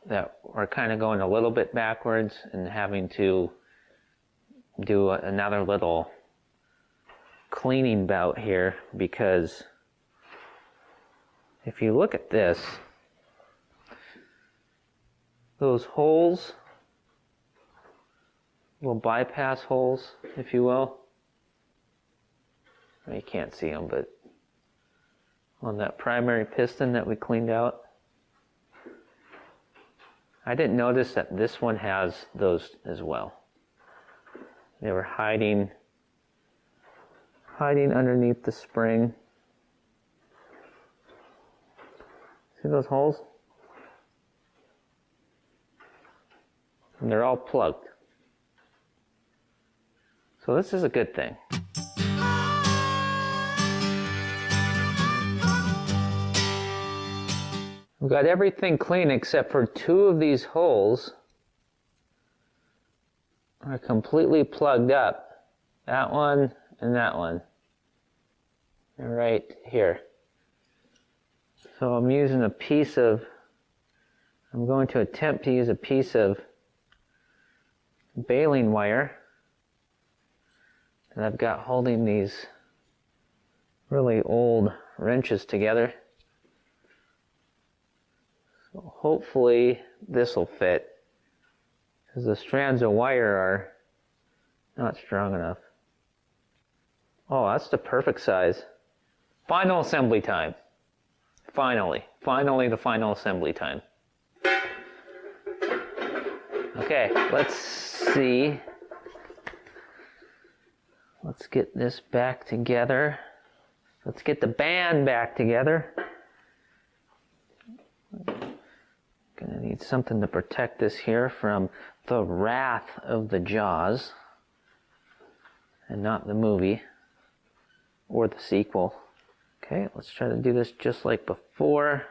that we're kind of going a little bit backwards and having to do another little cleaning bout here, because if you look at this, those holes, little bypass holes, if you will, you can't see them, but on that primary piston that we cleaned out, I didn't notice that this one has those as well. They were hiding underneath the spring. See those holes? And they're all plugged. So this is a good thing. We've got everything clean except for two of these holes are completely plugged up. That one and that one. They're right here. So I'm going to attempt to use a piece of baling wire that I've got holding these really old wrenches together. So hopefully this will fit, because the strands of wire are not strong enough. Oh, that's the perfect size. Final assembly time. Finally the final assembly time. Okay, let's see. Let's get this back together. Let's get the band back together. Gonna need something to protect this here from the wrath of the Jaws. And not the movie. Or the sequel. Okay, let's try to do this just like before.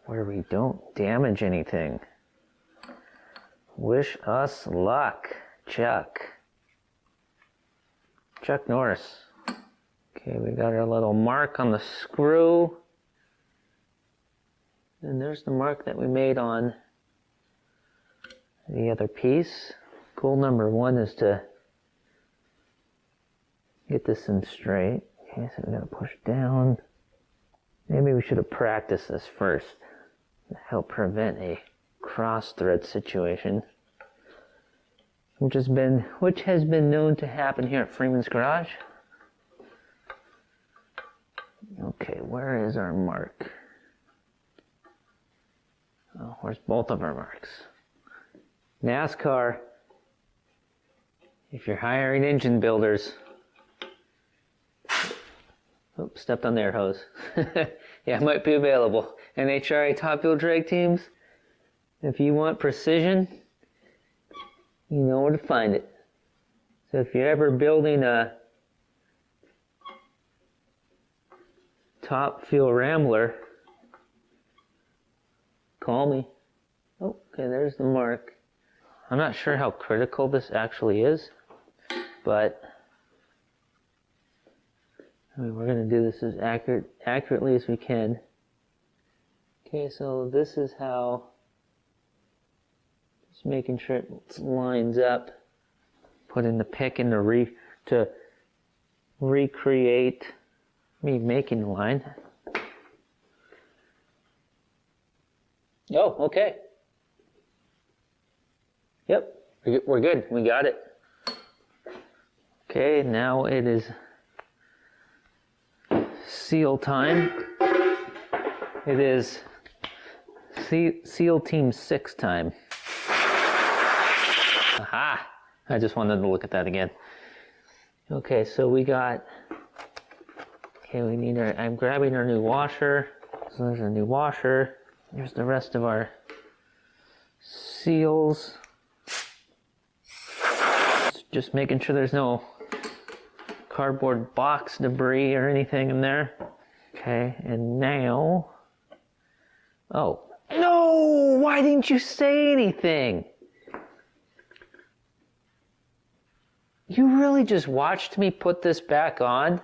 Where we don't damage anything. Wish us luck, Chuck. Chuck Norris. Okay, we got our little mark on the screw. And there's the mark that we made on the other piece. Goal number 1 is to get this in straight. Okay, so we gotta push down. Maybe we should have practiced this first to help prevent a cross thread situation. Which has been known to happen here at Freeman's Garage. Okay, where is our mark? Oh, where's both of our marks? NASCAR, if you're hiring engine builders, oops, stepped on the air hose. Yeah, it might be available. NHRA Top Fuel Drag teams, if you want precision, you know where to find it. So if you're ever building a Top Fuel Rambler, call me. Oh, okay, there's the mark. I'm not sure how critical this actually is, but I mean, we're going to do this as accurately as we can. Okay, so this is how, just making sure it lines up. Putting the pick in to recreate me making the line. Oh, okay. Yep, we're good. We got it. Okay, now it is seal time. It is SEAL Team 6 time. Aha! I just wanted to look at that again. Okay, so we got... Okay, we need our... I'm grabbing our new washer. So there's our new washer. Here's the rest of our seals. Just making sure there's no cardboard box debris or anything in there. Okay, and now... Oh. No! Why didn't you say anything? You really just watched me put this back on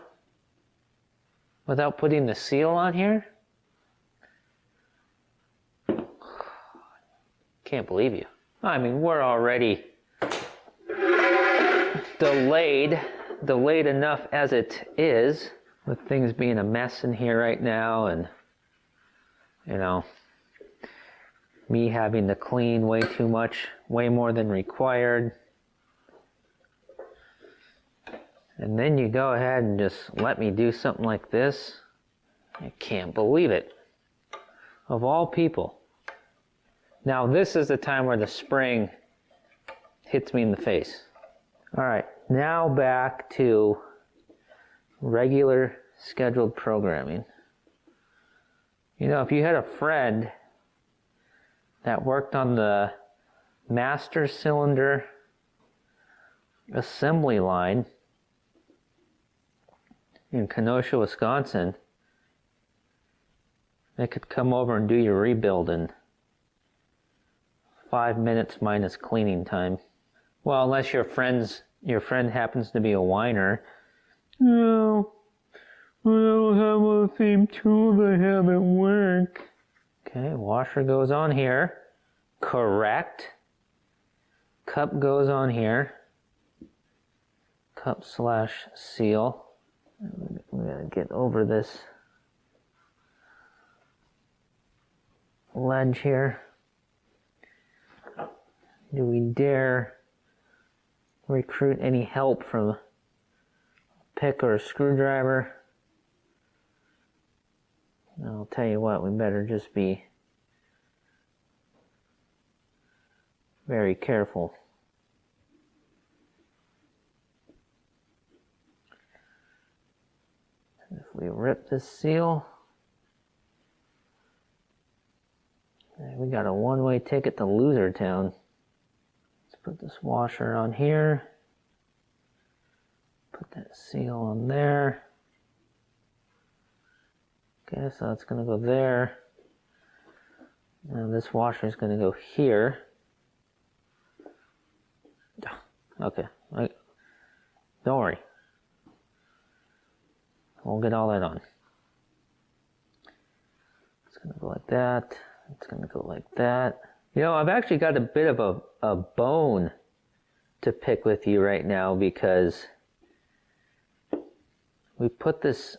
without putting the seal on here? Can't believe you. I mean, we're already delayed enough as it is, with things being a mess in here right now, and you know, me having to clean way too much, way more than required. And then you go ahead and just let me do something like this. I can't believe it. Of all people. Now this is the time where the spring hits me in the face. Alright, now back to regular scheduled programming. You know, if you had a friend that worked on the master cylinder assembly line in Kenosha, Wisconsin, they could come over and do your rebuild in 5 minutes minus cleaning time. Well, unless your friend happens to be a whiner. No, I don't have the same tool I have at work. Okay, washer goes on here. Correct. Cup goes on here. Cup / seal. We gotta get over this ledge here. Do we dare recruit any help from a pick or a screwdriver? I'll tell you what, we better just be very careful. If we rip this seal, we got a one-way ticket to Losertown. Let's put this washer on here. Put that seal on there. Okay, so it's going to go there. Now this washer is going to go here. Okay, don't worry. We'll get all that on. It's going to go like that. It's going to go like that. You know, I've actually got a bit of a bone to pick with you right now because we put this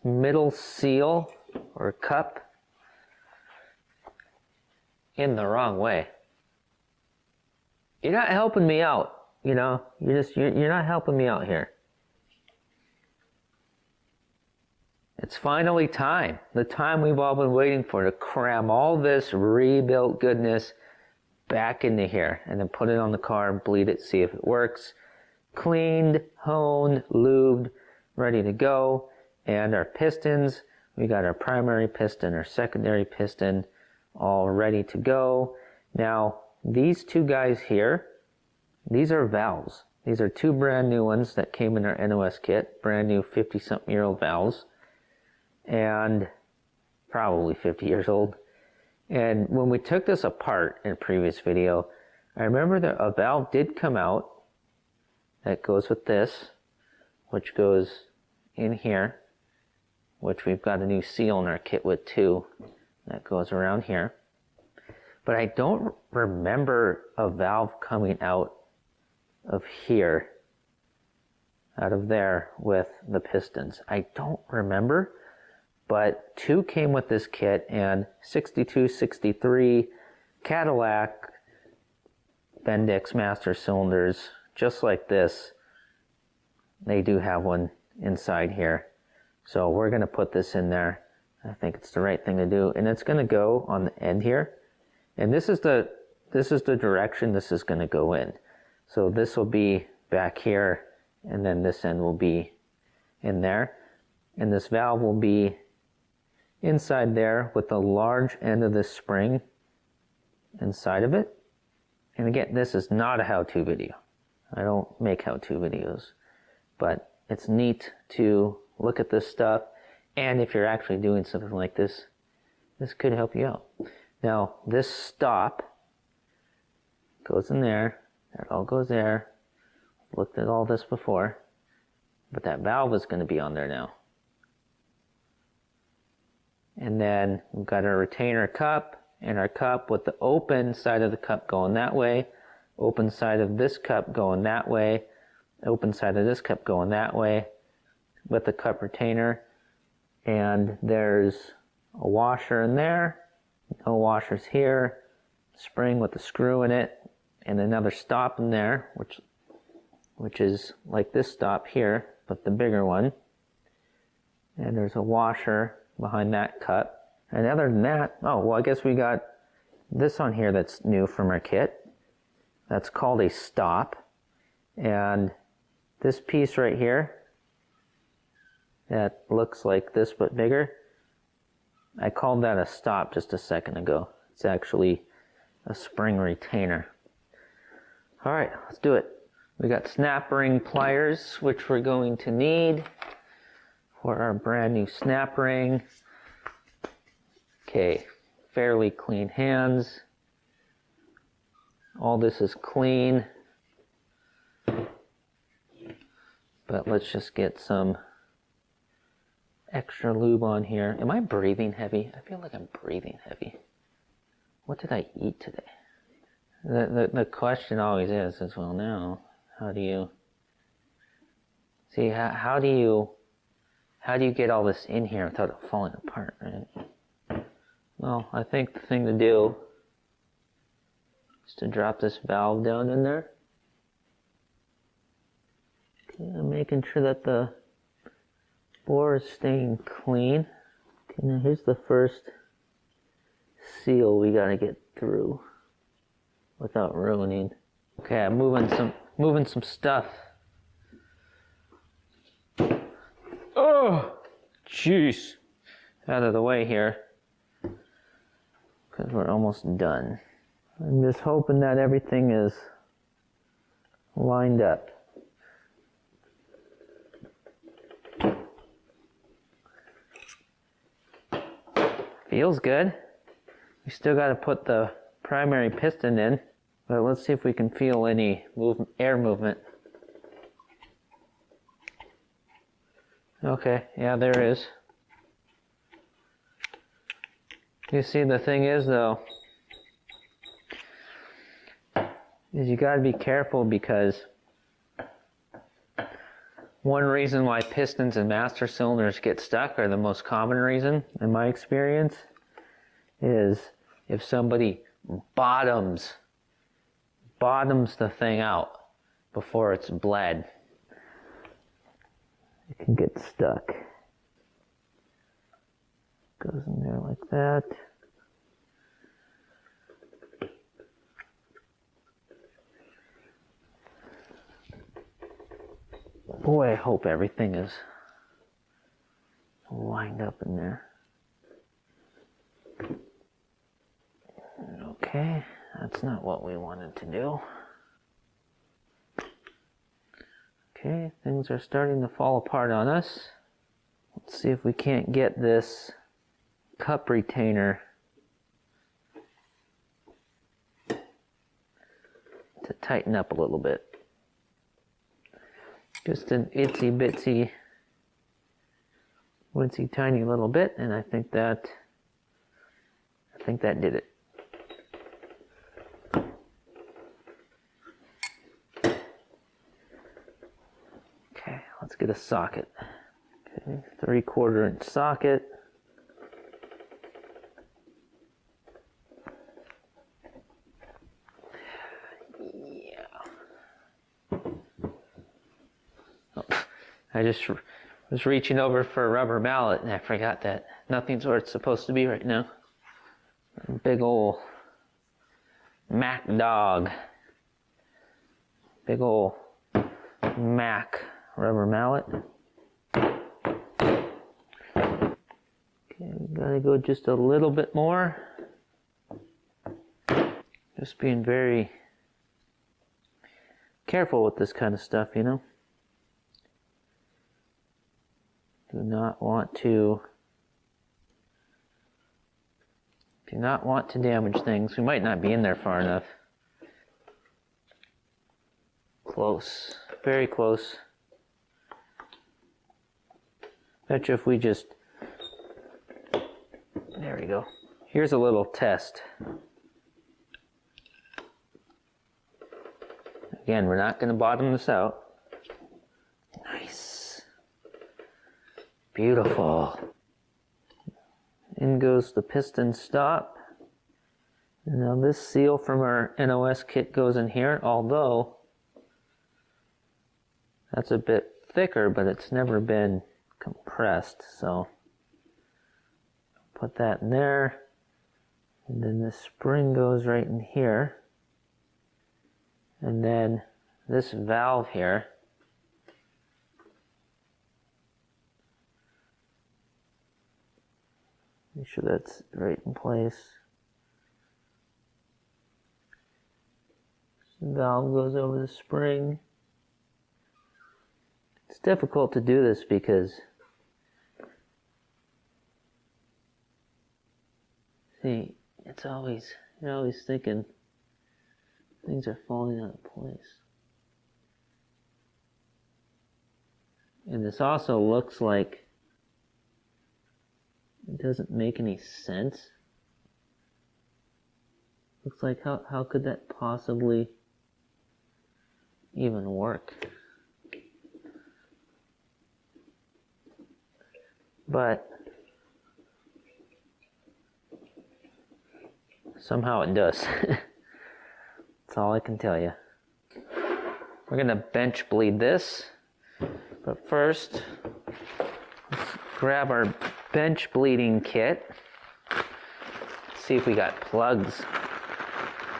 middle seal or cup in the wrong way. You're not helping me out, you know? You're not helping me out here. It's finally time. The time we've all been waiting for to cram all this rebuilt goodness back into here and then put it on the car and bleed it, see if it works. Cleaned, honed, lubed, ready to go. And our pistons, we got our primary piston, our secondary piston, all ready to go. Now, these two guys here, these are valves. These are two brand new ones that came in our NOS kit, brand new 50-something-year-old valves. And probably 50 years old. And when we took this apart in a previous video, I remember that a valve did come out that goes with this, which goes in here, which we've got a new seal in our kit with too, that goes around here. But I don't remember a valve coming out of here, out of there with the pistons. I don't remember. But two came with this kit, and 62, 63 Cadillac Bendix master cylinders, just like this, they do have one inside here. So we're going to put this in there. I think it's the right thing to do. And it's going to go on the end here. And this is the direction this is going to go in. So this will be back here, and then this end will be in there. And this valve will be inside there with the large end of this spring inside of it. And again, this is not a how-to video. I don't make how-to videos, but it's neat to look at this stuff. And if you're actually doing something like this, this could help you out. Now, this stop goes in there. That all goes there. Looked at all this before, but that valve is going to be on there now. And then we've got our retainer cup and our cup with the open side of the cup going that way, open side of this cup going that way, open side of this cup going that way with the cup retainer. And there's a washer in there, no washers here, spring with the screw in it, and another stop in there, which is like this stop here, but the bigger one. And there's a washer behind that cup. And other than that, oh, well, I guess we got this on here that's new from our kit. That's called a stop. And this piece right here, that looks like this but bigger, I called that a stop just a second ago. It's actually a spring retainer. All right, let's do it. We got snap ring pliers, which we're going to need for our brand new snap ring. Okay, fairly clean hands. All this is clean. But let's just get some extra lube on here. Am I breathing heavy? I feel like I'm breathing heavy. What did I eat today? The question always is, well, now, how do you see, how do you get all this in here without it falling apart, right? Well, I think the thing to do is to drop this valve down in there. Okay, I'm making sure that the bore is staying clean. Okay, now here's the first seal we gotta get through. without ruining. Okay, I'm moving some stuff. Oh, jeez. Out of the way here, because we're almost done. I'm just hoping that everything is lined up. Feels good. We still got to put the primary piston in, but let's see if we can feel any air movement. Okay, yeah, there is. You see, the thing is though, is you got to be careful, because one reason why pistons and master cylinders get stuck, or the most common reason in my experience, is if somebody bottoms the thing out before it's bled, it can get stuck. Goes in there like that. Boy, I hope everything is lined up in there. Okay, that's not what we wanted to do. Okay, things are starting to fall apart on us. Let's see if we can't get this cup retainer to tighten up a little bit. Just an itsy bitsy, wincy tiny little bit, and I think that did it. Okay, let's get a socket. Okay, 3/4 inch socket. I just was reaching over for a rubber mallet and I forgot that nothing's where it's supposed to be right now. Big ol' Mac dog. Big ol' Mac rubber mallet. Okay, we gotta go just a little bit more. Just being very careful with this kind of stuff, you know. Do not want to damage things. We might not be in there far enough. Close, very close. Bet you if we just, there we go. Here's a little test. Again, we're not going to bottom this out. Nice. Beautiful. In goes the piston stop. Now this seal from our NOS kit goes in here, although that's a bit thicker, but it's never been compressed, so put that in there. And then this spring goes right in here. And then this valve here, make sure that's right in place. The valve goes over the spring. It's difficult to do this because, see, you're always thinking things are falling out of place. And this also looks like it doesn't make any sense. Looks like how could that possibly even work? But somehow it does. That's all I can tell you. We're gonna bench bleed this, but first, let's grab our bench bleeding kit. See if we got plugs.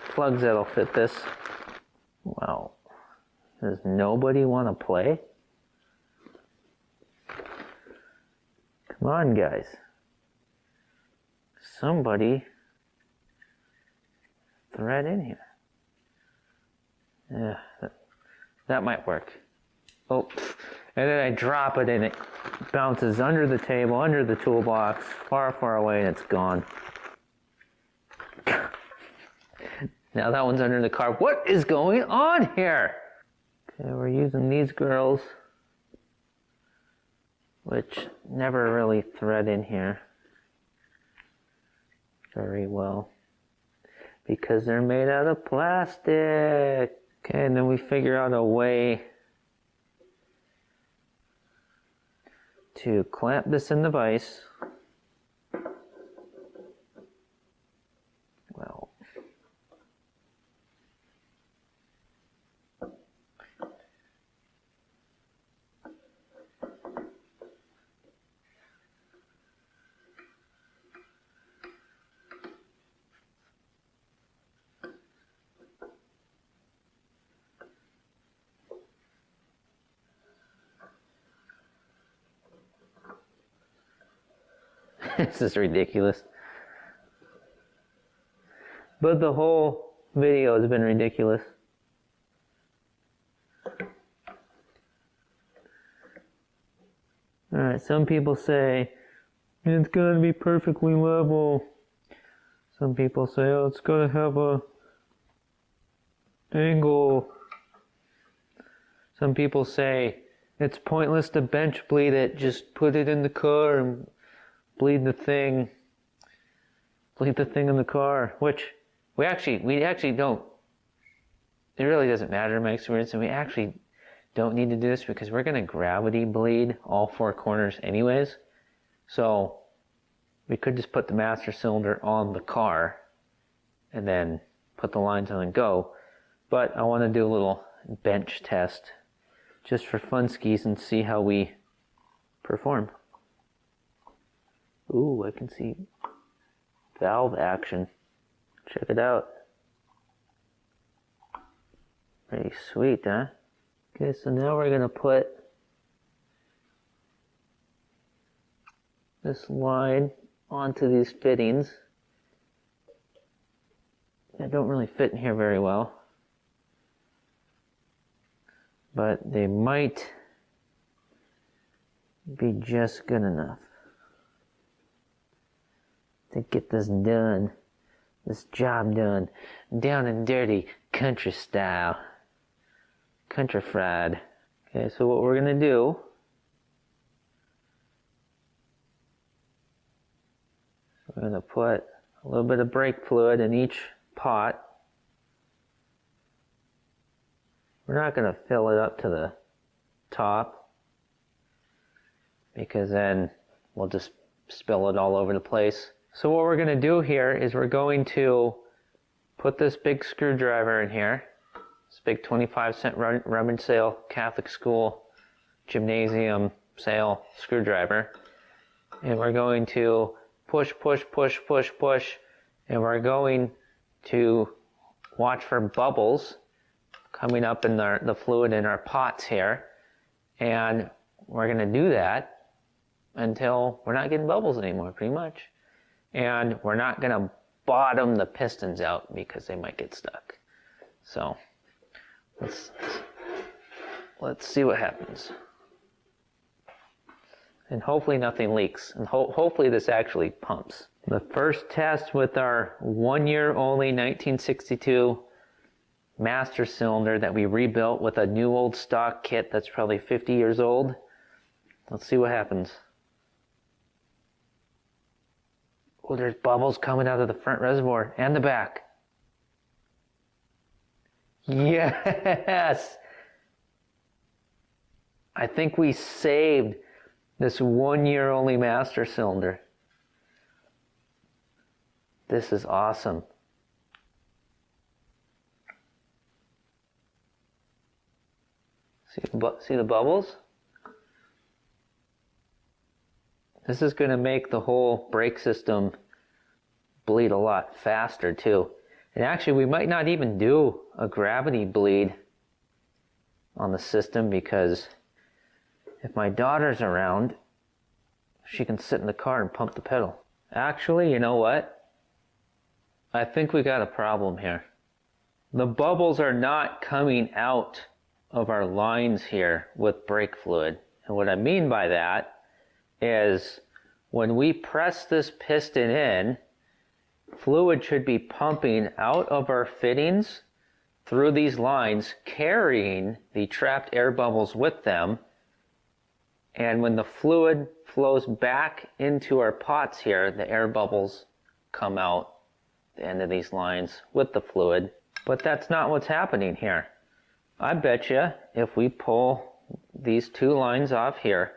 plugs that'll fit this. Wow. Does nobody want to play? Come on, guys. Somebody thread in here. Yeah, that might work. Oh, and then I drop it and it bounces under the table, under the toolbox, far, far away, and it's gone. Now that one's under the car. What is going on here? Okay, we're using these girls, which never really thread in here very well because they're made out of plastic. Okay, and then we figure out a way to clamp this in the vise. Well, this is ridiculous. But the whole video has been ridiculous. Alright, some people say it's gotta be perfectly level. Some people say, oh, it's gotta have a angle. Some people say it's pointless to bench bleed it, just put it in the car and bleed the thing in the car, which we actually don't. It really doesn't matter in my experience, and we actually don't need to do this because we're going to gravity bleed all four corners anyways. So we could just put the master cylinder on the car and then put the lines on and go. But I want to do a little bench test just for funskies and see how we perform. Ooh, I can see valve action. Check it out. Pretty sweet, huh? Okay, so now we're going to put this line onto these fittings. They don't really fit in here very well, but they might be just good enough to get this done, this job done, down and dirty, country style, country fried. Okay, so what we're gonna do, we're gonna put a little bit of brake fluid in each pot. We're not gonna fill it up to the top because then we'll just spill it all over the place. So what we're going to do here is we're going to put this big screwdriver in here, this big 25-cent rummage sale Catholic school gymnasium sale screwdriver, and we're going to push, push, push, push, push, and we're going to watch for bubbles coming up in the fluid in our pots here, and we're going to do that until we're not getting bubbles anymore, pretty much. And we're not going to bottom the pistons out because they might get stuck. So let's see what happens. And hopefully nothing leaks. And hopefully this actually pumps. The first test with our 1 year only 1962 master cylinder that we rebuilt with a new old stock kit that's probably 50 years old. Let's see what happens. Oh, there's bubbles coming out of the front reservoir and the back. Yes! I think we saved this 1 year only master cylinder. This is awesome. See the bubbles? This is going to make the whole brake system bleed a lot faster too. And actually, we might not even do a gravity bleed on the system, because if my daughter's around, she can sit in the car and pump the pedal. Actually, you know what? I think we got a problem here. The bubbles are not coming out of our lines here with brake fluid. And what I mean by that is when we press this piston in, fluid should be pumping out of our fittings through these lines, carrying the trapped air bubbles with them. And when the fluid flows back into our pots here, the air bubbles come out the end of these lines with the fluid. But that's not what's happening here. I bet you if we pull these two lines off here,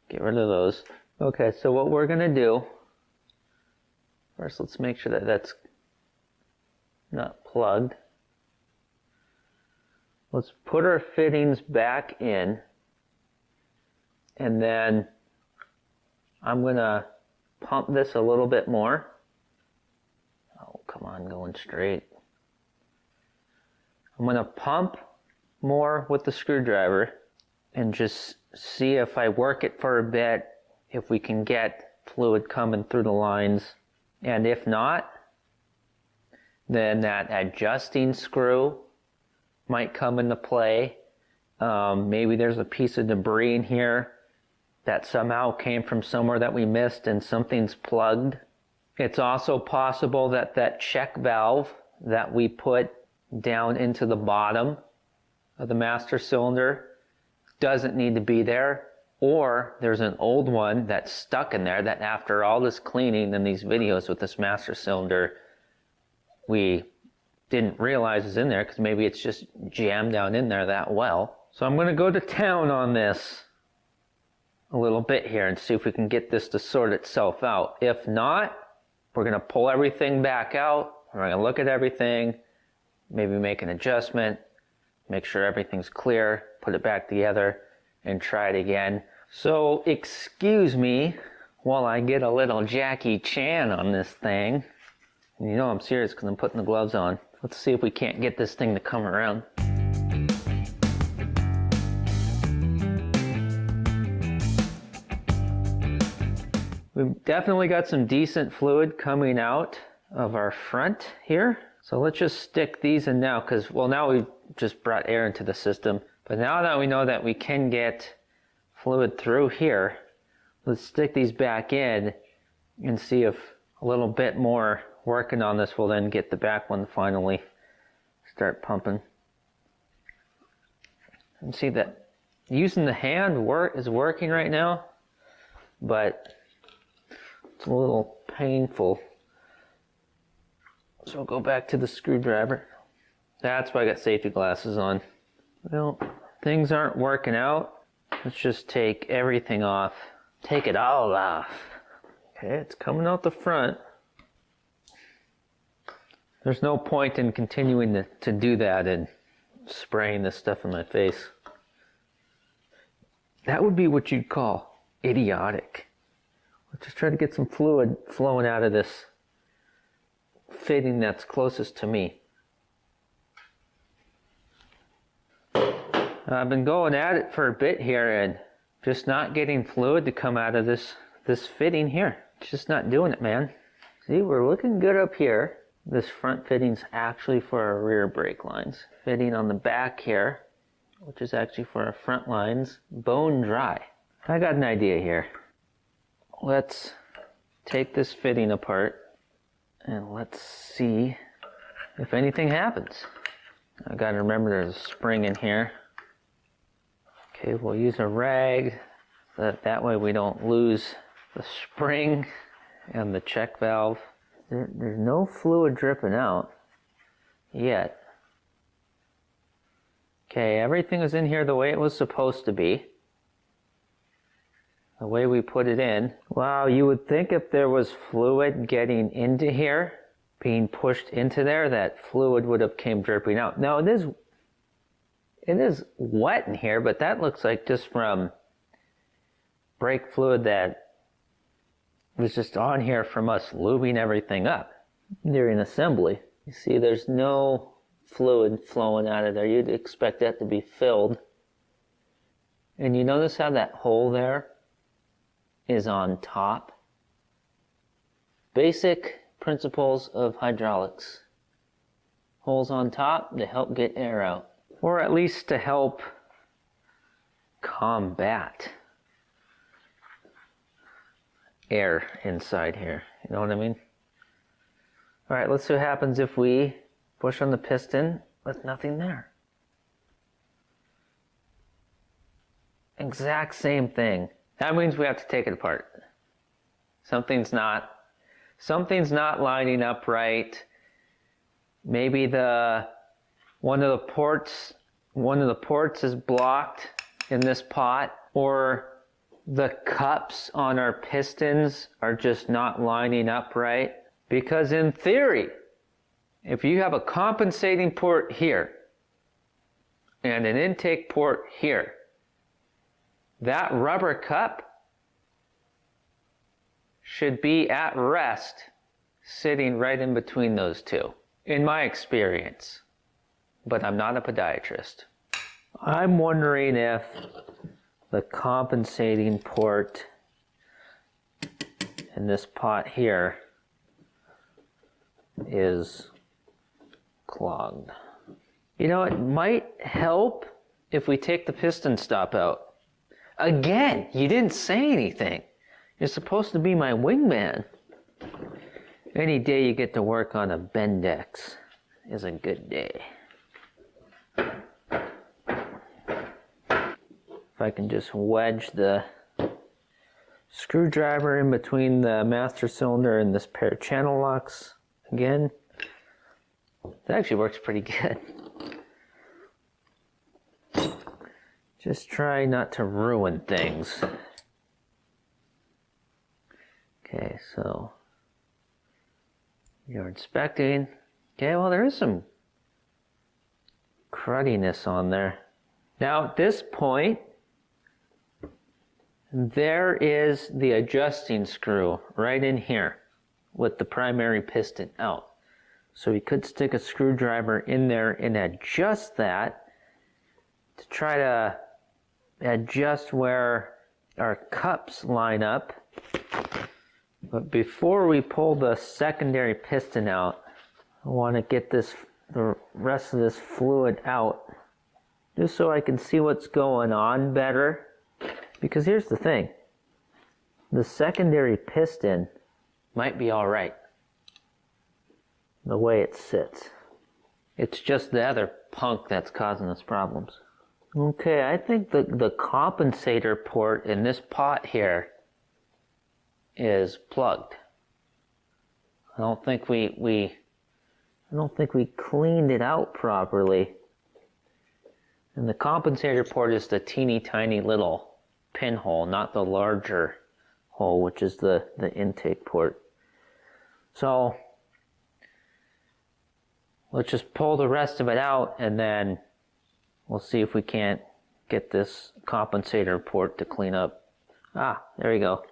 get rid of those. Okay, so what we're gonna do, first let's make sure that that's not plugged. Let's put our fittings back in, and then I'm gonna pump this a little bit more. Oh, come on, going straight. I'm gonna pump more with the screwdriver and just see if I work it for a bit, if we can get fluid coming through the lines. And if not, then that adjusting screw might come into play. Maybe there's a piece of debris in here that somehow came from somewhere that we missed and something's plugged. It's also possible that that check valve that we put down into the bottom of the master cylinder doesn't need to be there, or there's an old one that's stuck in there that after all this cleaning and these videos with this master cylinder, we didn't realize is in there, because maybe it's just jammed down in there that well. So I'm going to go to town on this a little bit here and see if we can get this to sort itself out. If not, we're going to pull everything back out. We're going to look at everything, maybe make an adjustment, make sure everything's clear, put it back together, and try it again. So excuse me while I get a little Jackie Chan on this thing. And you know I'm serious because I'm putting the gloves on. Let's see if we can't get this thing to come around. We've definitely got some decent fluid coming out of our front here. So let's just stick these in now, because, well, now we've just brought air into the system. But now that we know that we can get fluid through here, let's stick these back in and see if a little bit more working on this will then get the back one to finally start pumping. And see that using the hand is working right now, but it's a little painful. So we'll go back to the screwdriver. That's why I got safety glasses on. Well, things aren't working out. Let's just take everything off. Take it all off. Okay, it's coming out the front. There's no point in continuing to do that and spraying this stuff in my face. That would be what you'd call idiotic. Let's just try to get some fluid flowing out of this fitting that's closest to me. I've been going at it for a bit here and just not getting fluid to come out of this fitting here. It's just not doing it, man. See, we're looking good up here. This front fitting's actually for our rear brake lines. Fitting on the back here, which is actually for our front lines, bone dry. I got an idea here. Let's take this fitting apart and let's see if anything happens. I gotta remember there's a spring in here. Okay, we'll use a rag so that way we don't lose the spring and the check valve. There's no fluid dripping out yet. Okay, everything is in here the way it was supposed to be. The way we put it in. Wow, you would think if there was fluid getting into here, being pushed into there, that fluid would have came dripping out. Now it is wet in here, but that looks like just from brake fluid that was just on here from us lubing everything up during assembly. You see there's no fluid flowing out of there. You'd expect that to be filled. And you notice how that hole there is on top? Basic principles of hydraulics. Holes on top to help get air out. Or at least to help combat air inside here. You know what I mean? Alright, let's see what happens if we push on the piston with nothing there. Exact same thing. That means we have to take it apart. Something's not lining up right. Maybe one of the ports is blocked in this pot, or the cups on our pistons are just not lining up right. Because in theory, if you have a compensating port here and an intake port here, that rubber cup should be at rest sitting right in between those two, in my experience. But I'm not a podiatrist. I'm wondering if the compensating port in this pot here is clogged. You know, it might help if we take the piston stop out. Again, you didn't say anything. You're supposed to be my wingman. Any day you get to work on a Bendix is a good day. If I can just wedge the screwdriver in between the master cylinder and this pair of channel locks again, that actually works pretty good. Just try not to ruin things. Okay, so you're inspecting. Okay, well, there is some cruddiness on there. Now at this point, there is the adjusting screw right in here with the primary piston out. So we could stick a screwdriver in there and adjust that to try to adjust where our cups line up. But before we pull the secondary piston out, I want to get the rest of this fluid out just so I can see what's going on better. Because here's the thing, the secondary piston might be all right the way it sits. It's just the other punk that's causing us problems. Okay, I think the compensator port in this pot here is plugged. I don't think we cleaned it out properly. And the compensator port is the teeny tiny little pinhole, not the larger hole, which is the intake port. So let's just pull the rest of it out and then we'll see if we can't get this compensator port to clean up. Ah, there we go.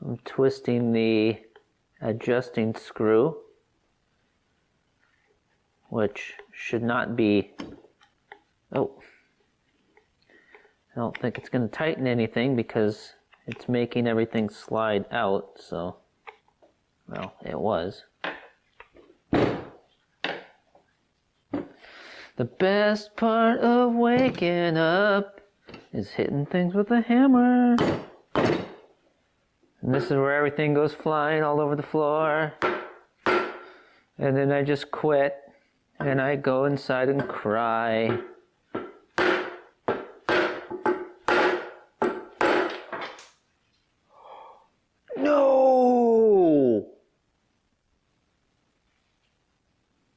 I'm twisting the adjusting screw, which should not be, oh, I don't think it's going to tighten anything because it's making everything slide out, so, well, it was. The best part of waking up is hitting things with a hammer. And this is where everything goes flying all over the floor. And then I just quit and I go inside and cry. No!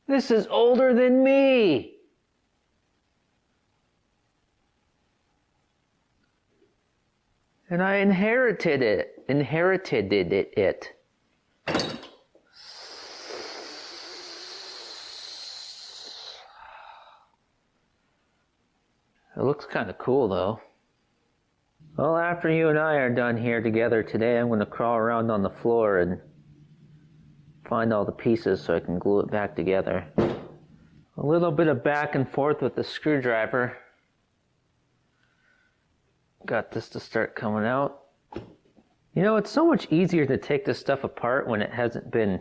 This is older than me! And I inherited it. It. It looks kind of cool though. Well, after you and I are done here together today, I'm going to crawl around on the floor and find all the pieces so I can glue it back together. A little bit of back and forth with the screwdriver. Got this to start coming out. You know, it's so much easier to take this stuff apart when it hasn't been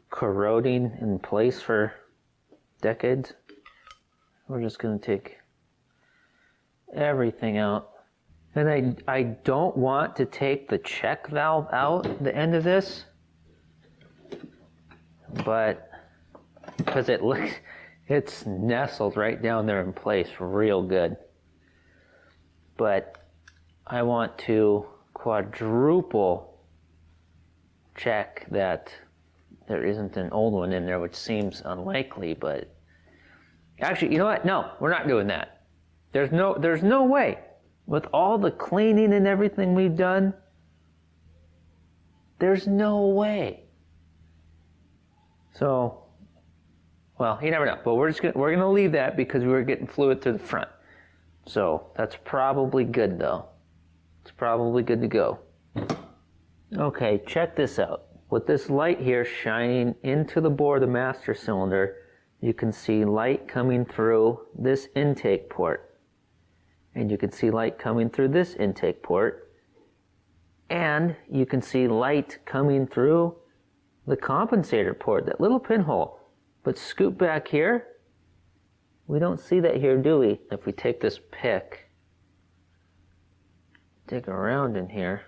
corroding in place for decades. We're just going to take everything out. And I don't want to take the check valve out at the end of this, but because it's nestled right down there in place real good. But I want to quadruple check that there isn't an old one in there, which seems unlikely, but actually, you know what? No, we're not doing that. There's no way. With all the cleaning and everything we've done, there's no way. So, well, you never know. But we're gonna leave that because we were getting fluid through the front. So that's probably good though. It's probably good to go. Okay, check this out. With this light here shining into the bore of the master cylinder, you can see light coming through this intake port. And you can see light coming through this intake port. And you can see light coming through the compensator port, that little pinhole. But scoop back here, we don't see that here, do we? If we take this pick, dig around in here,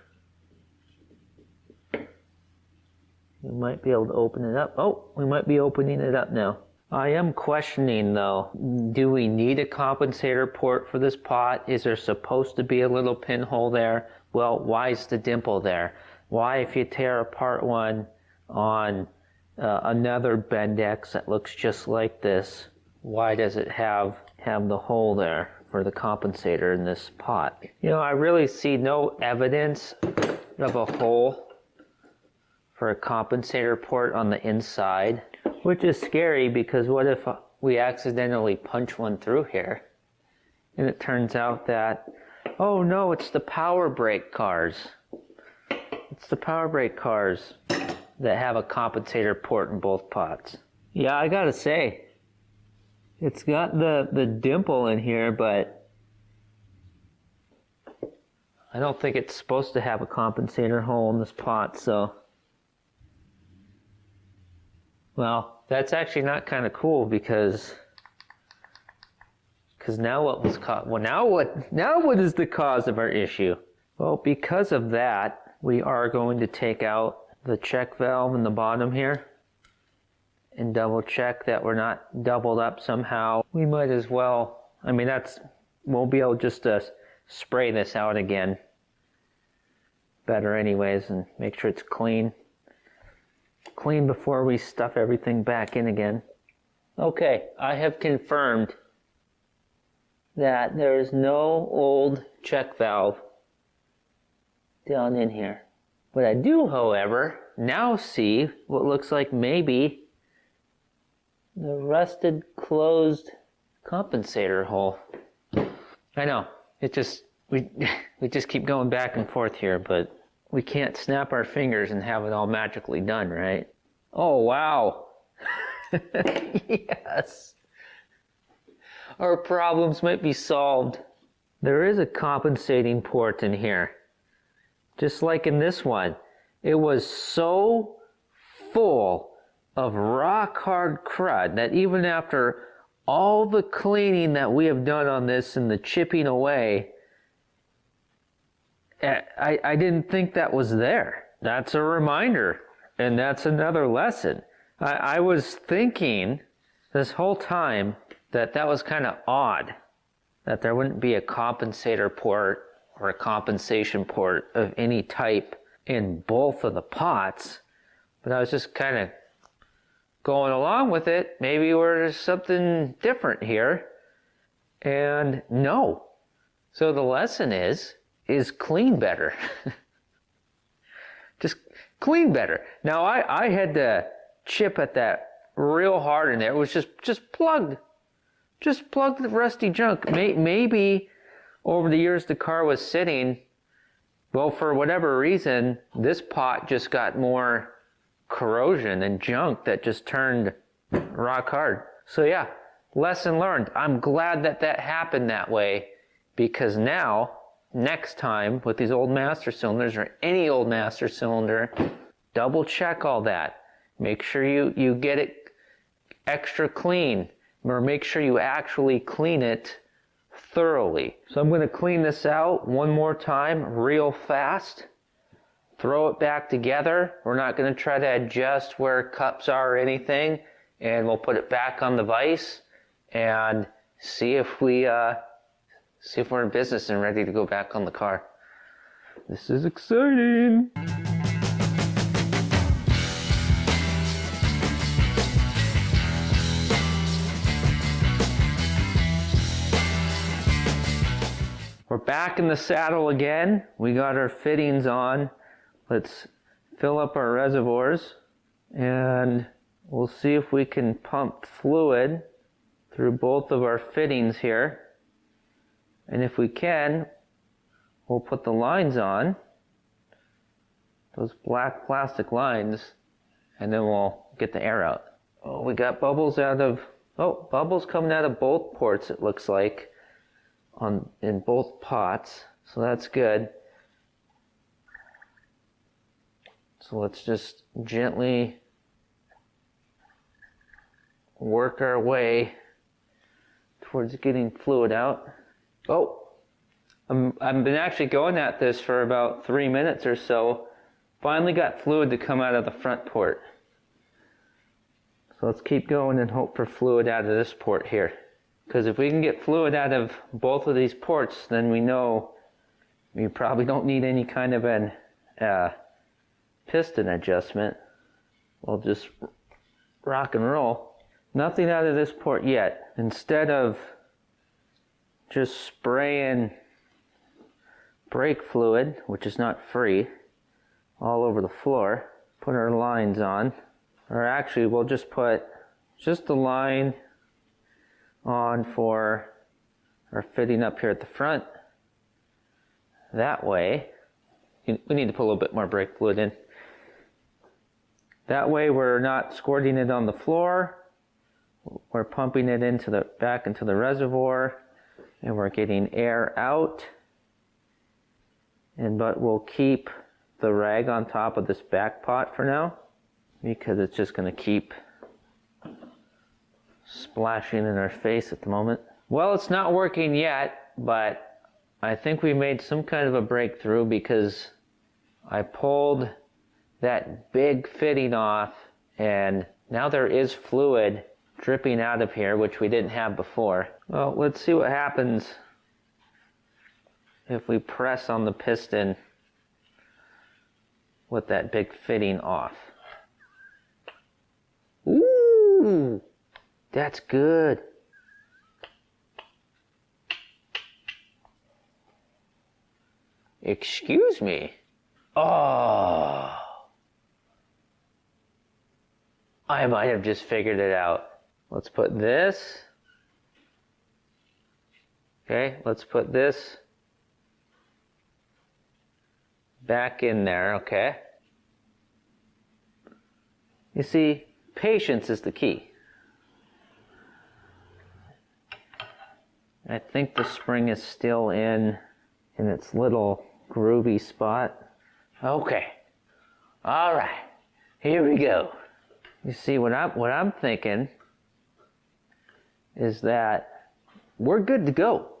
we might be able to open it up. Oh, we might be opening it up now. I am questioning though, do we need a compensator port for this pot? Is there supposed to be a little pinhole there? Well, why is the dimple there? Why, if you tear apart one on another Bendix that looks just like this, why does it have the hole there for the compensator in this pot? You know, I really see no evidence of a hole for a compensator port on the inside, which is scary because what if we accidentally punch one through here and it turns out that, oh no, it's the power brake cars. It's the power brake cars that have a compensator port in both pots. Yeah, I gotta say, it's got the dimple in here, but I don't think it's supposed to have a compensator hole in this pot, so. Well, that's actually not kind of cool because now what was now what is the cause of our issue? Well, because of that, we are going to take out the check valve in the bottom here and double check that we're not doubled up somehow. We might as well, I mean, we'll be able just to spray this out again better anyways and make sure it's clean before we stuff everything back in again. Okay, I have confirmed that there is no old check valve down in here. But I do, however, now see what looks like maybe the rusted closed compensator hole. I know, we just keep going back and forth here, but we can't snap our fingers and have it all magically done, right? Oh, wow. Yes. Our problems might be solved. There is a compensating port in here. Just like in this one. It was so full of rock hard crud that even after all the cleaning that we have done on this and the chipping away, I didn't think that was there. That's a reminder, and that's another lesson. I was thinking this whole time that was kind of odd, that there wouldn't be a compensator port or a compensation port of any type in both of the pots, but I was just kind of going along with it. Maybe there's something different here, and no. So the lesson is clean better. Just clean better. Now I had to chip at that real hard in there. It was just plugged the rusty junk. Maybe over the years the car was sitting, well, for whatever reason, this pot just got more corrosion and junk that just turned rock hard. So yeah, lesson learned. I'm glad that that happened that way, because now, next time with these old master cylinders or any old master cylinder, double check all that. Make sure you get it extra clean, or make sure you actually clean it thoroughly. So I'm going to clean this out one more time real fast. Throw it back together. We're not going to try to adjust where cups are or anything, and we'll put it back on the vise and see if we're in business and ready to go back on the car. This is exciting. We're back in the saddle again. We got our fittings on. Let's fill up our reservoirs and we'll see if we can pump fluid through both of our fittings here. And if we can, we'll put the lines on, those black plastic lines, and then we'll get the air out. Oh, we got bubbles bubbles coming out of both ports, it looks like, in both pots, so that's good. So let's just gently work our way towards getting fluid out. Oh, I've been actually going at this for about 3 minutes or so. Finally got fluid to come out of the front port. So let's keep going and hope for fluid out of this port here. Because if we can get fluid out of both of these ports, then we know we probably don't need any kind of an piston adjustment. We'll just rock and roll. Nothing out of this port yet. Instead of just spraying brake fluid, which is not free, all over the floor, put our lines on. Or actually, we'll just put just the line on for our fitting up here at the front. That way, we need to put a little bit more brake fluid in. That way we're not squirting it on the floor. We're pumping it back into the reservoir, and we're getting air out. But we'll keep the rag on top of this back pot for now, because it's just going to keep splashing in our face at the moment. Well, it's not working yet, but I think we made some kind of a breakthrough, because I pulled that big fitting off and now there is fluid dripping out of here, which we didn't have before. Well, let's see what happens if we press on the piston with that big fitting off. Ooh! That's good. Excuse me. Oh. I might have just figured it out. Let's put this. Okay, let's put this back in there, okay? You see, patience is the key. I think the spring is still in its little groovy spot. Okay. All right. Here we go. You see, what I'm thinking is that we're good to go.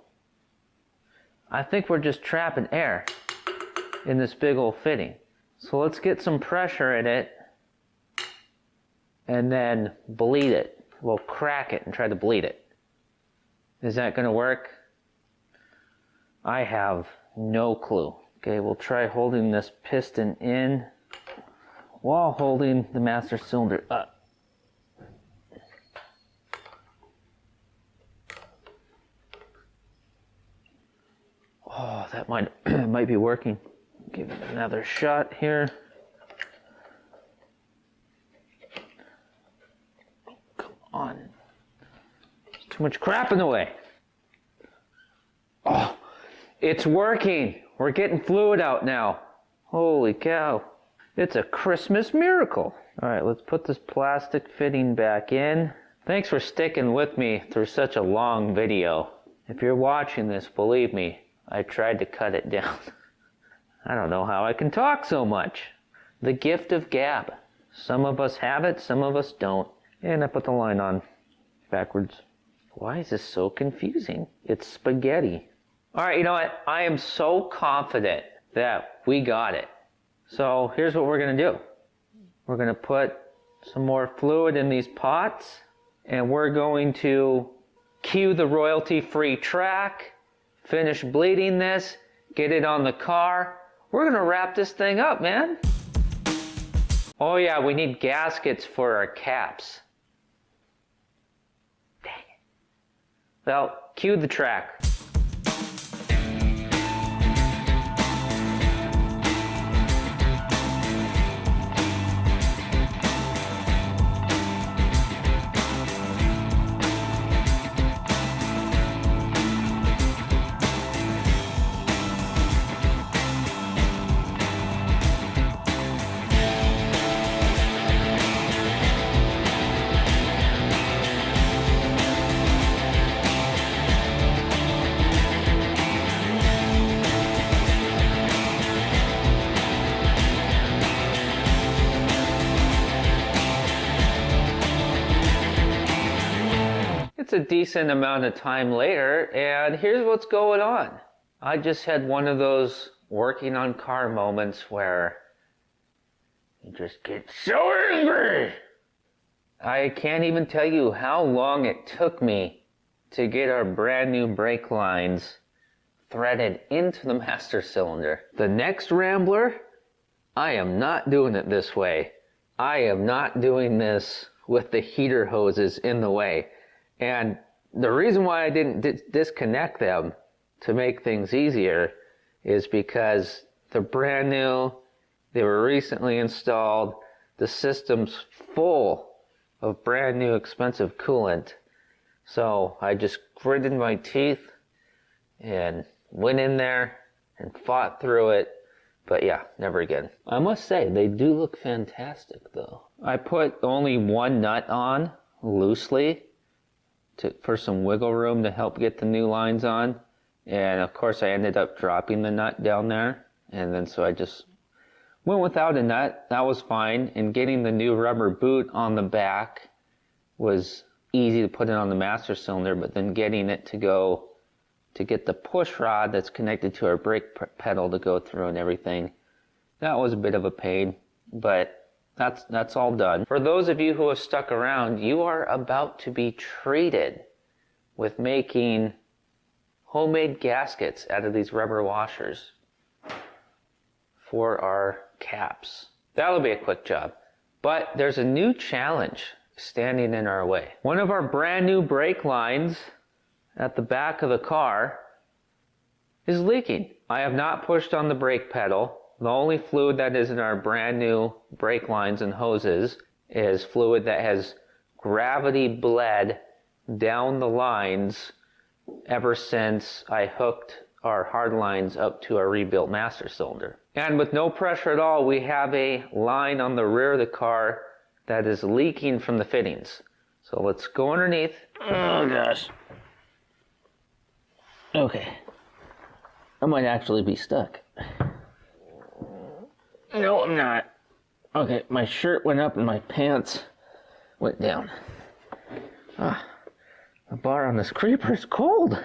I think we're just trapping air in this big old fitting. So let's get some pressure in it and then bleed it. We'll crack it and try to bleed it. Is that going to work? I have no clue. Okay, we'll try holding this piston in while holding the master cylinder up. Oh, that might be working. Give it another shot here. Come on. There's too much crap in the way. Oh, it's working. We're getting fluid out now. Holy cow. It's a Christmas miracle. All right, let's put this plastic fitting back in. Thanks for sticking with me through such a long video. If you're watching this, believe me, I tried to cut it down. I don't know how I can talk so much. The gift of gab. Some of us have it, some of us don't. And I put the line on backwards. Why is this so confusing? It's spaghetti. All right, you know what? I am so confident that we got it. So here's what we're gonna do. We're gonna put some more fluid in these pots, and we're going to cue the royalty-free track, finish bleeding this, get it on the car. We're gonna wrap this thing up, man. Oh yeah, we need gaskets for our caps. Dang it. Well, cue the track. It's a decent amount of time later, and here's what's going on. I just had one of those working on car moments where you just get so angry. I can't even tell you how long it took me to get our brand new brake lines threaded into the master cylinder. The next Rambler, I am not doing it this way. I am not doing this with the heater hoses in the way. And the reason why I didn't disconnect them to make things easier is because they're brand new, they were recently installed, the system's full of brand new expensive coolant. So I just gritted my teeth and went in there and fought through it. But yeah, never again. I must say, they do look fantastic though. I put only one nut on loosely for some wiggle room to help get the new lines on. And of course I ended up dropping the nut down there. And then so I just went without a nut. That was fine. And getting the new rubber boot on the back was easy to put it on the master cylinder, but then getting it to go to get the push rod that's connected to our brake pedal to go through and everything, that was a bit of a pain, but that's all done. For those of you who have stuck around, you are about to be treated with making homemade gaskets out of these rubber washers for our caps. That'll be a quick job. But there's a new challenge standing in our way. One of our brand new brake lines at the back of the car is leaking. I have not pushed on the brake pedal. The only fluid that is in our brand new brake lines and hoses is fluid that has gravity bled down the lines ever since I hooked our hard lines up to our rebuilt master cylinder. And with no pressure at all, we have a line on the rear of the car that is leaking from the fittings. So let's go underneath. Oh gosh. Okay. I might actually be stuck. No, I'm not. Okay, my shirt went up and my pants went down. The bar on this creeper is cold.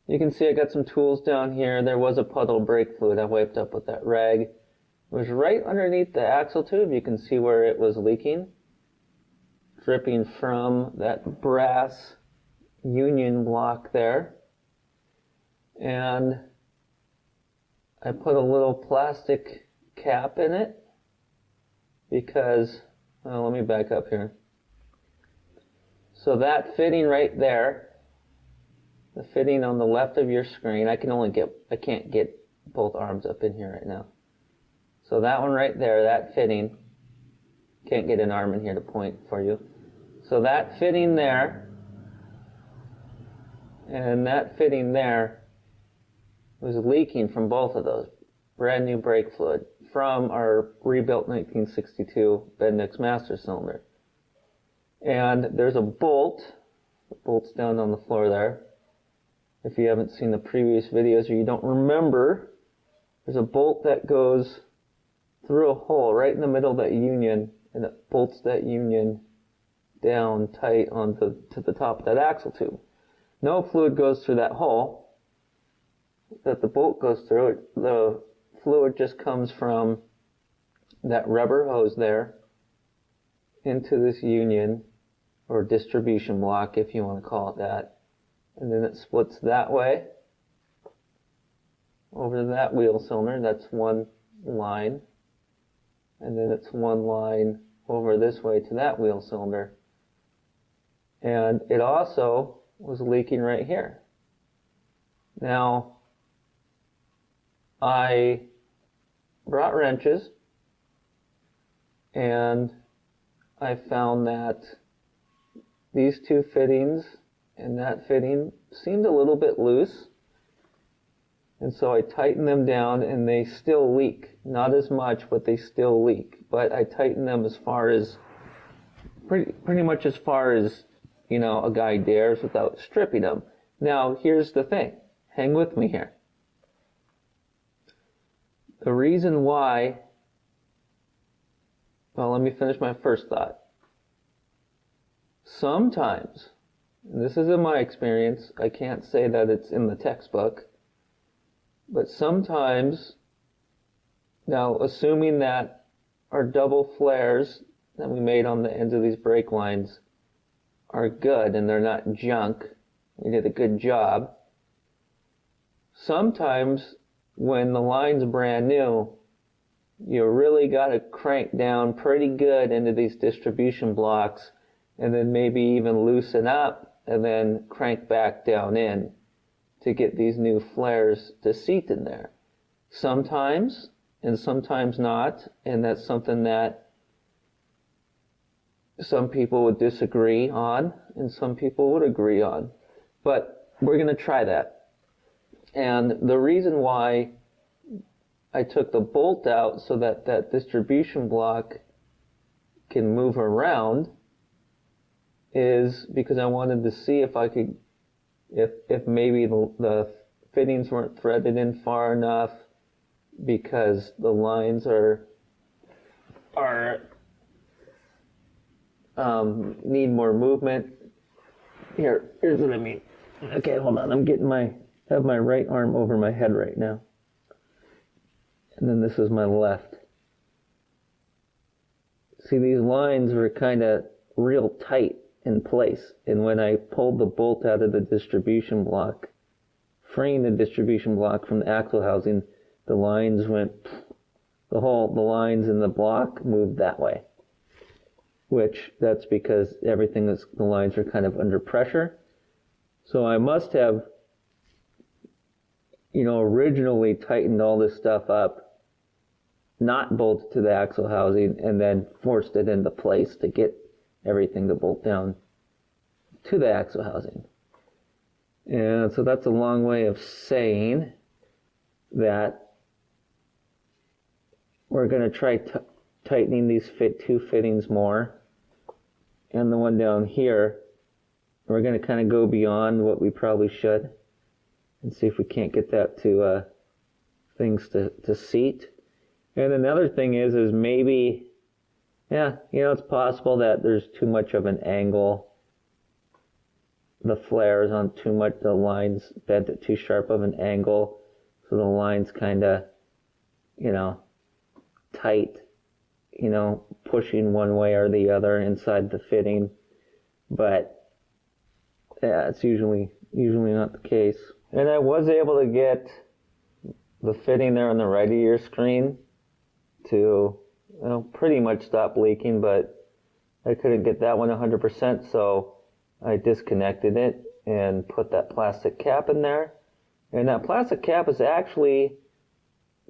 You can see I got some tools down here. There was a puddle of brake fluid I wiped up with that rag. It was right underneath the axle tube. You can see where it was leaking. Dripping from that brass union block there. And I put a little plastic cap in it because, well, let me back up here. So that fitting right there, the fitting on the left of your screen, I can't get both arms up in here right now. So that one right there, that fitting, can't get an arm in here to point for you. So that fitting there, and that fitting there was leaking from both of those brand new brake fluid from our rebuilt 1962 Bendix master cylinder. And there's a bolt, the bolt's down on the floor there. If you haven't seen the previous videos or you don't remember, there's a bolt that goes through a hole right in the middle of that union, and it bolts that union down tight onto the top of that axle tube. No fluid goes through that hole that the bolt goes through. The fluid just comes from that rubber hose there into this union, or distribution block if you want to call it that, and then it splits that way over to that wheel cylinder. That's one line, and then it's one line over this way to that wheel cylinder. And it also was leaking right here. Now, I brought wrenches, and I found that these two fittings and that fitting seemed a little bit loose. And so I tightened them down, and they still leak. Not as much, but they still leak. But I tightened them as far as, pretty much as far as, you know, a guy dares without stripping them. Now, here's the thing. Hang with me here. The reason why, well, let me finish my first thought. Sometimes, and this is in my experience, I can't say that it's in the textbook, but sometimes, now assuming that our double flares that we made on the ends of these brake lines are good and they're not junk, we did a good job, sometimes when the line's brand new, you really got to crank down pretty good into these distribution blocks, and then maybe even loosen up and then crank back down in to get these new flares to seat in there. Sometimes, and sometimes not, and that's something that some people would disagree on and some people would agree on. But we're going to try that. And the reason why I took the bolt out so that that distribution block can move around is because I wanted to see if I could, if maybe the fittings weren't threaded in far enough because the lines are need more movement. Here's what I mean. Okay, hold on. Have my right arm over my head right now. And then this is my left. See, these lines were kind of real tight in place. And when I pulled the bolt out of the distribution block, freeing the distribution block from the axle housing, the lines went, the lines in the block moved that way. Which, that's because the lines are kind of under pressure. So I must have, originally tightened all this stuff up, not bolted to the axle housing, and then forced it into place to get everything to bolt down to the axle housing. And so that's a long way of saying that we're going to try tightening these two fittings more. And the one down here, we're going to kind of go beyond what we probably should and see if we can't get that to things to seat. And another thing is maybe, it's possible that there's too much of an angle. The flare is on too much, the lines bent at too sharp of an angle, so the line's kind of, tight, pushing one way or the other inside the fitting. But yeah, it's usually not the case. And I was able to get the fitting there on the right of your screen to pretty much stop leaking, but I couldn't get that one 100%, so I disconnected it and put that plastic cap in there. And that plastic cap is actually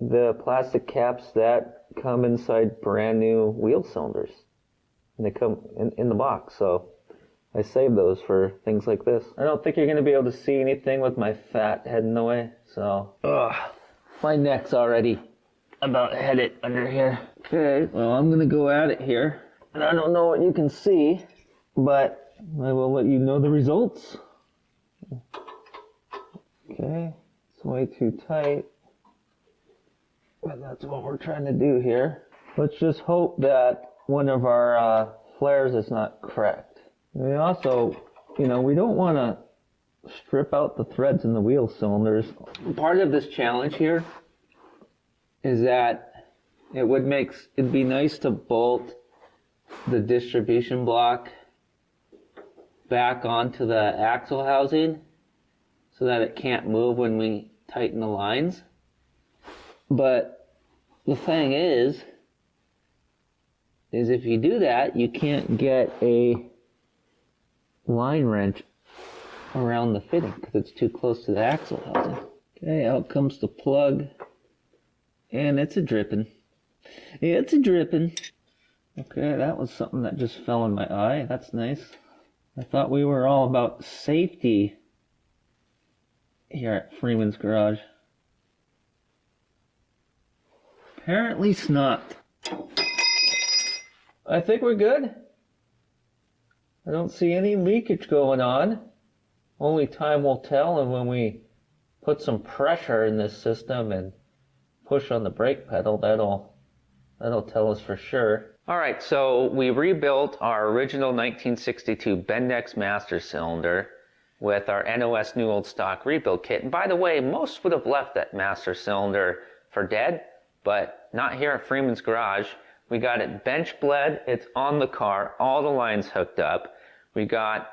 the plastic caps that come inside brand new wheel cylinders. And they come in the box, so I saved those for things like this. I don't think you're going to be able to see anything with my fat head in the way, so... my neck's already about had it under here. Okay, well, I'm gonna go at it here. And I don't know what you can see, but I will let you know the results. Okay, it's way too tight. But that's what we're trying to do here. Let's just hope that one of our flares is not cracked. We also, we don't want to strip out the threads in the wheel cylinders. Part of this challenge here is that it'd be nice to bolt the distribution block back onto the axle housing so that it can't move when we tighten the lines. But the thing is if you do that, you can't get a line wrench around the fitting because it's too close to the axle housing. Okay, out comes the plug. And it's a dripping. It's a dripping. Okay, that was something that just fell in my eye. That's nice. I thought we were all about safety here at Freeman's Garage. Apparently it's not. I think we're good. I don't see any leakage going on. Only time will tell, and when we put some pressure in this system and push on the brake pedal, that'll tell us for sure. All right, so we rebuilt our original 1962 Bendix master cylinder with our NOS New Old Stock rebuild kit. And by the way, most would have left that master cylinder for dead, but not here at Freeman's Garage. We got it bench bled, it's on the car, all the lines hooked up. We got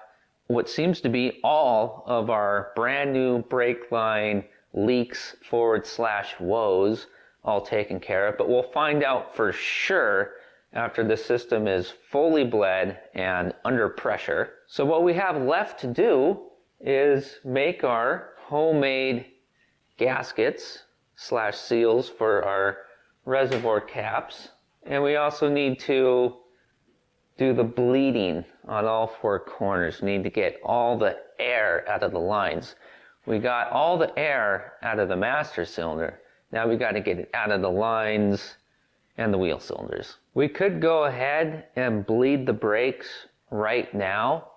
what seems to be all of our brand new brake line leaks / woes all taken care of, but we'll find out for sure after the system is fully bled and under pressure. So what we have left to do is make our homemade gaskets / seals for our reservoir caps. And we also need to do the bleeding on all four corners. We need to get all the air out of the lines. We got all the air out of the master cylinder. Now we got to get it out of the lines and the wheel cylinders. We could go ahead and bleed the brakes right now,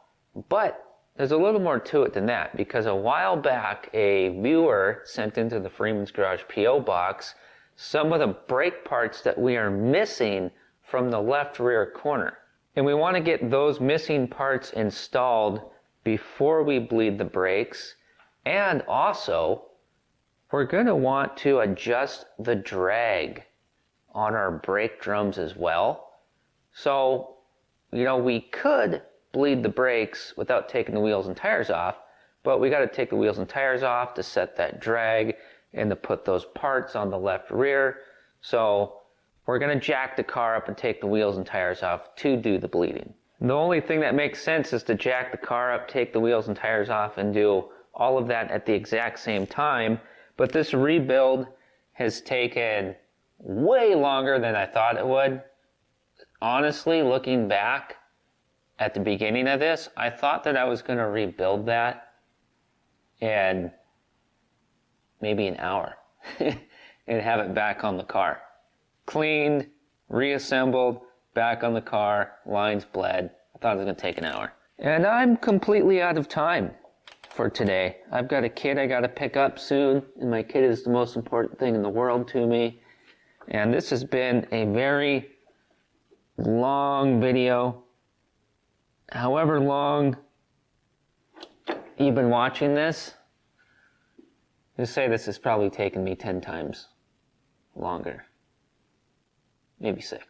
but there's a little more to it than that, because a while back a viewer sent into the Freeman's Garage P.O. box some of the brake parts that we are missing from the left rear corner. And we want to get those missing parts installed before we bleed the brakes. And also, we're going to want to adjust the drag on our brake drums as well. So, we could bleed the brakes without taking the wheels and tires off, but we got to take the wheels and tires off to set that drag and to put those parts on the left rear. So we're going to jack the car up and take the wheels and tires off to do the bleeding. The only thing that makes sense is to jack the car up, take the wheels and tires off, and do all of that at the exact same time. But this rebuild has taken way longer than I thought it would. Honestly, looking back at the beginning of this, I thought that I was going to rebuild that in maybe an hour and have it back on the car. Cleaned, reassembled, back on the car, lines bled. I thought it was going to take an hour. And I'm completely out of time for today. I've got a kid I got to pick up soon, and my kid is the most important thing in the world to me. And this has been a very long video. However long you've been watching this, just say this has probably taken me 10 times longer. Maybe 6,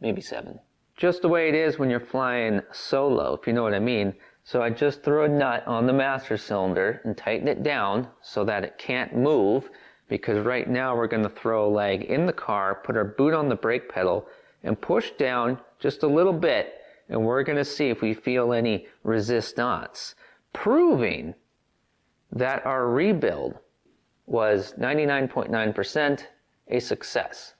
maybe 7. Just the way it is when you're flying solo, if you know what I mean. So I just threw a nut on the master cylinder and tighten it down so that it can't move, because right now we're going to throw a leg in the car, put our boot on the brake pedal, and push down just a little bit, and we're going to see if we feel any resistance, proving that our rebuild was 99.9% a success.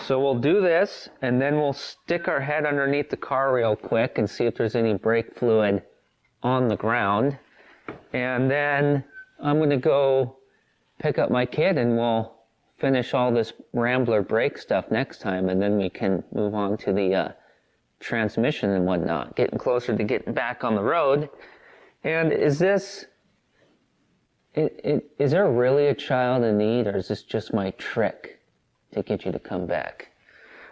So we'll do this, and then we'll stick our head underneath the car real quick and see if there's any brake fluid on the ground. And then I'm going to go pick up my kid, and we'll finish all this Rambler brake stuff next time, and then we can move on to the transmission and whatnot. Getting closer to getting back on the road. And is this... Is there really a child in need, or is this just my trick to get you to come back?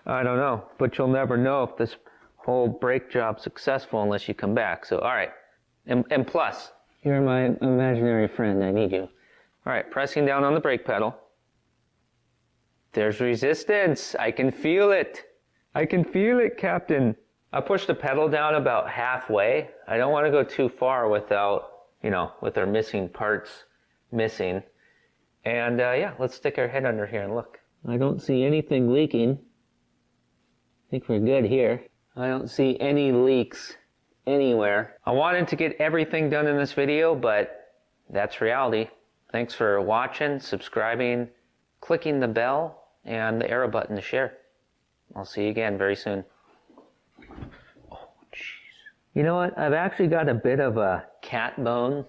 I don't know, but you'll never know if this whole brake job's successful unless you come back. So, all right. And plus, you're my imaginary friend. I need you. All right, pressing down on the brake pedal. There's resistance. I can feel it. I can feel it, Captain. I pushed the pedal down about halfway. I don't want to go too far without, with our missing parts missing. And yeah, let's stick our head under here and look. I don't see anything leaking. I think we're good here. I don't see any leaks anywhere. I wanted to get everything done in this video, but that's reality. Thanks for watching, subscribing, clicking the bell, and the arrow button to share. I'll see you again very soon. Oh, jeez. You know what? I've actually got a bit of a cat bone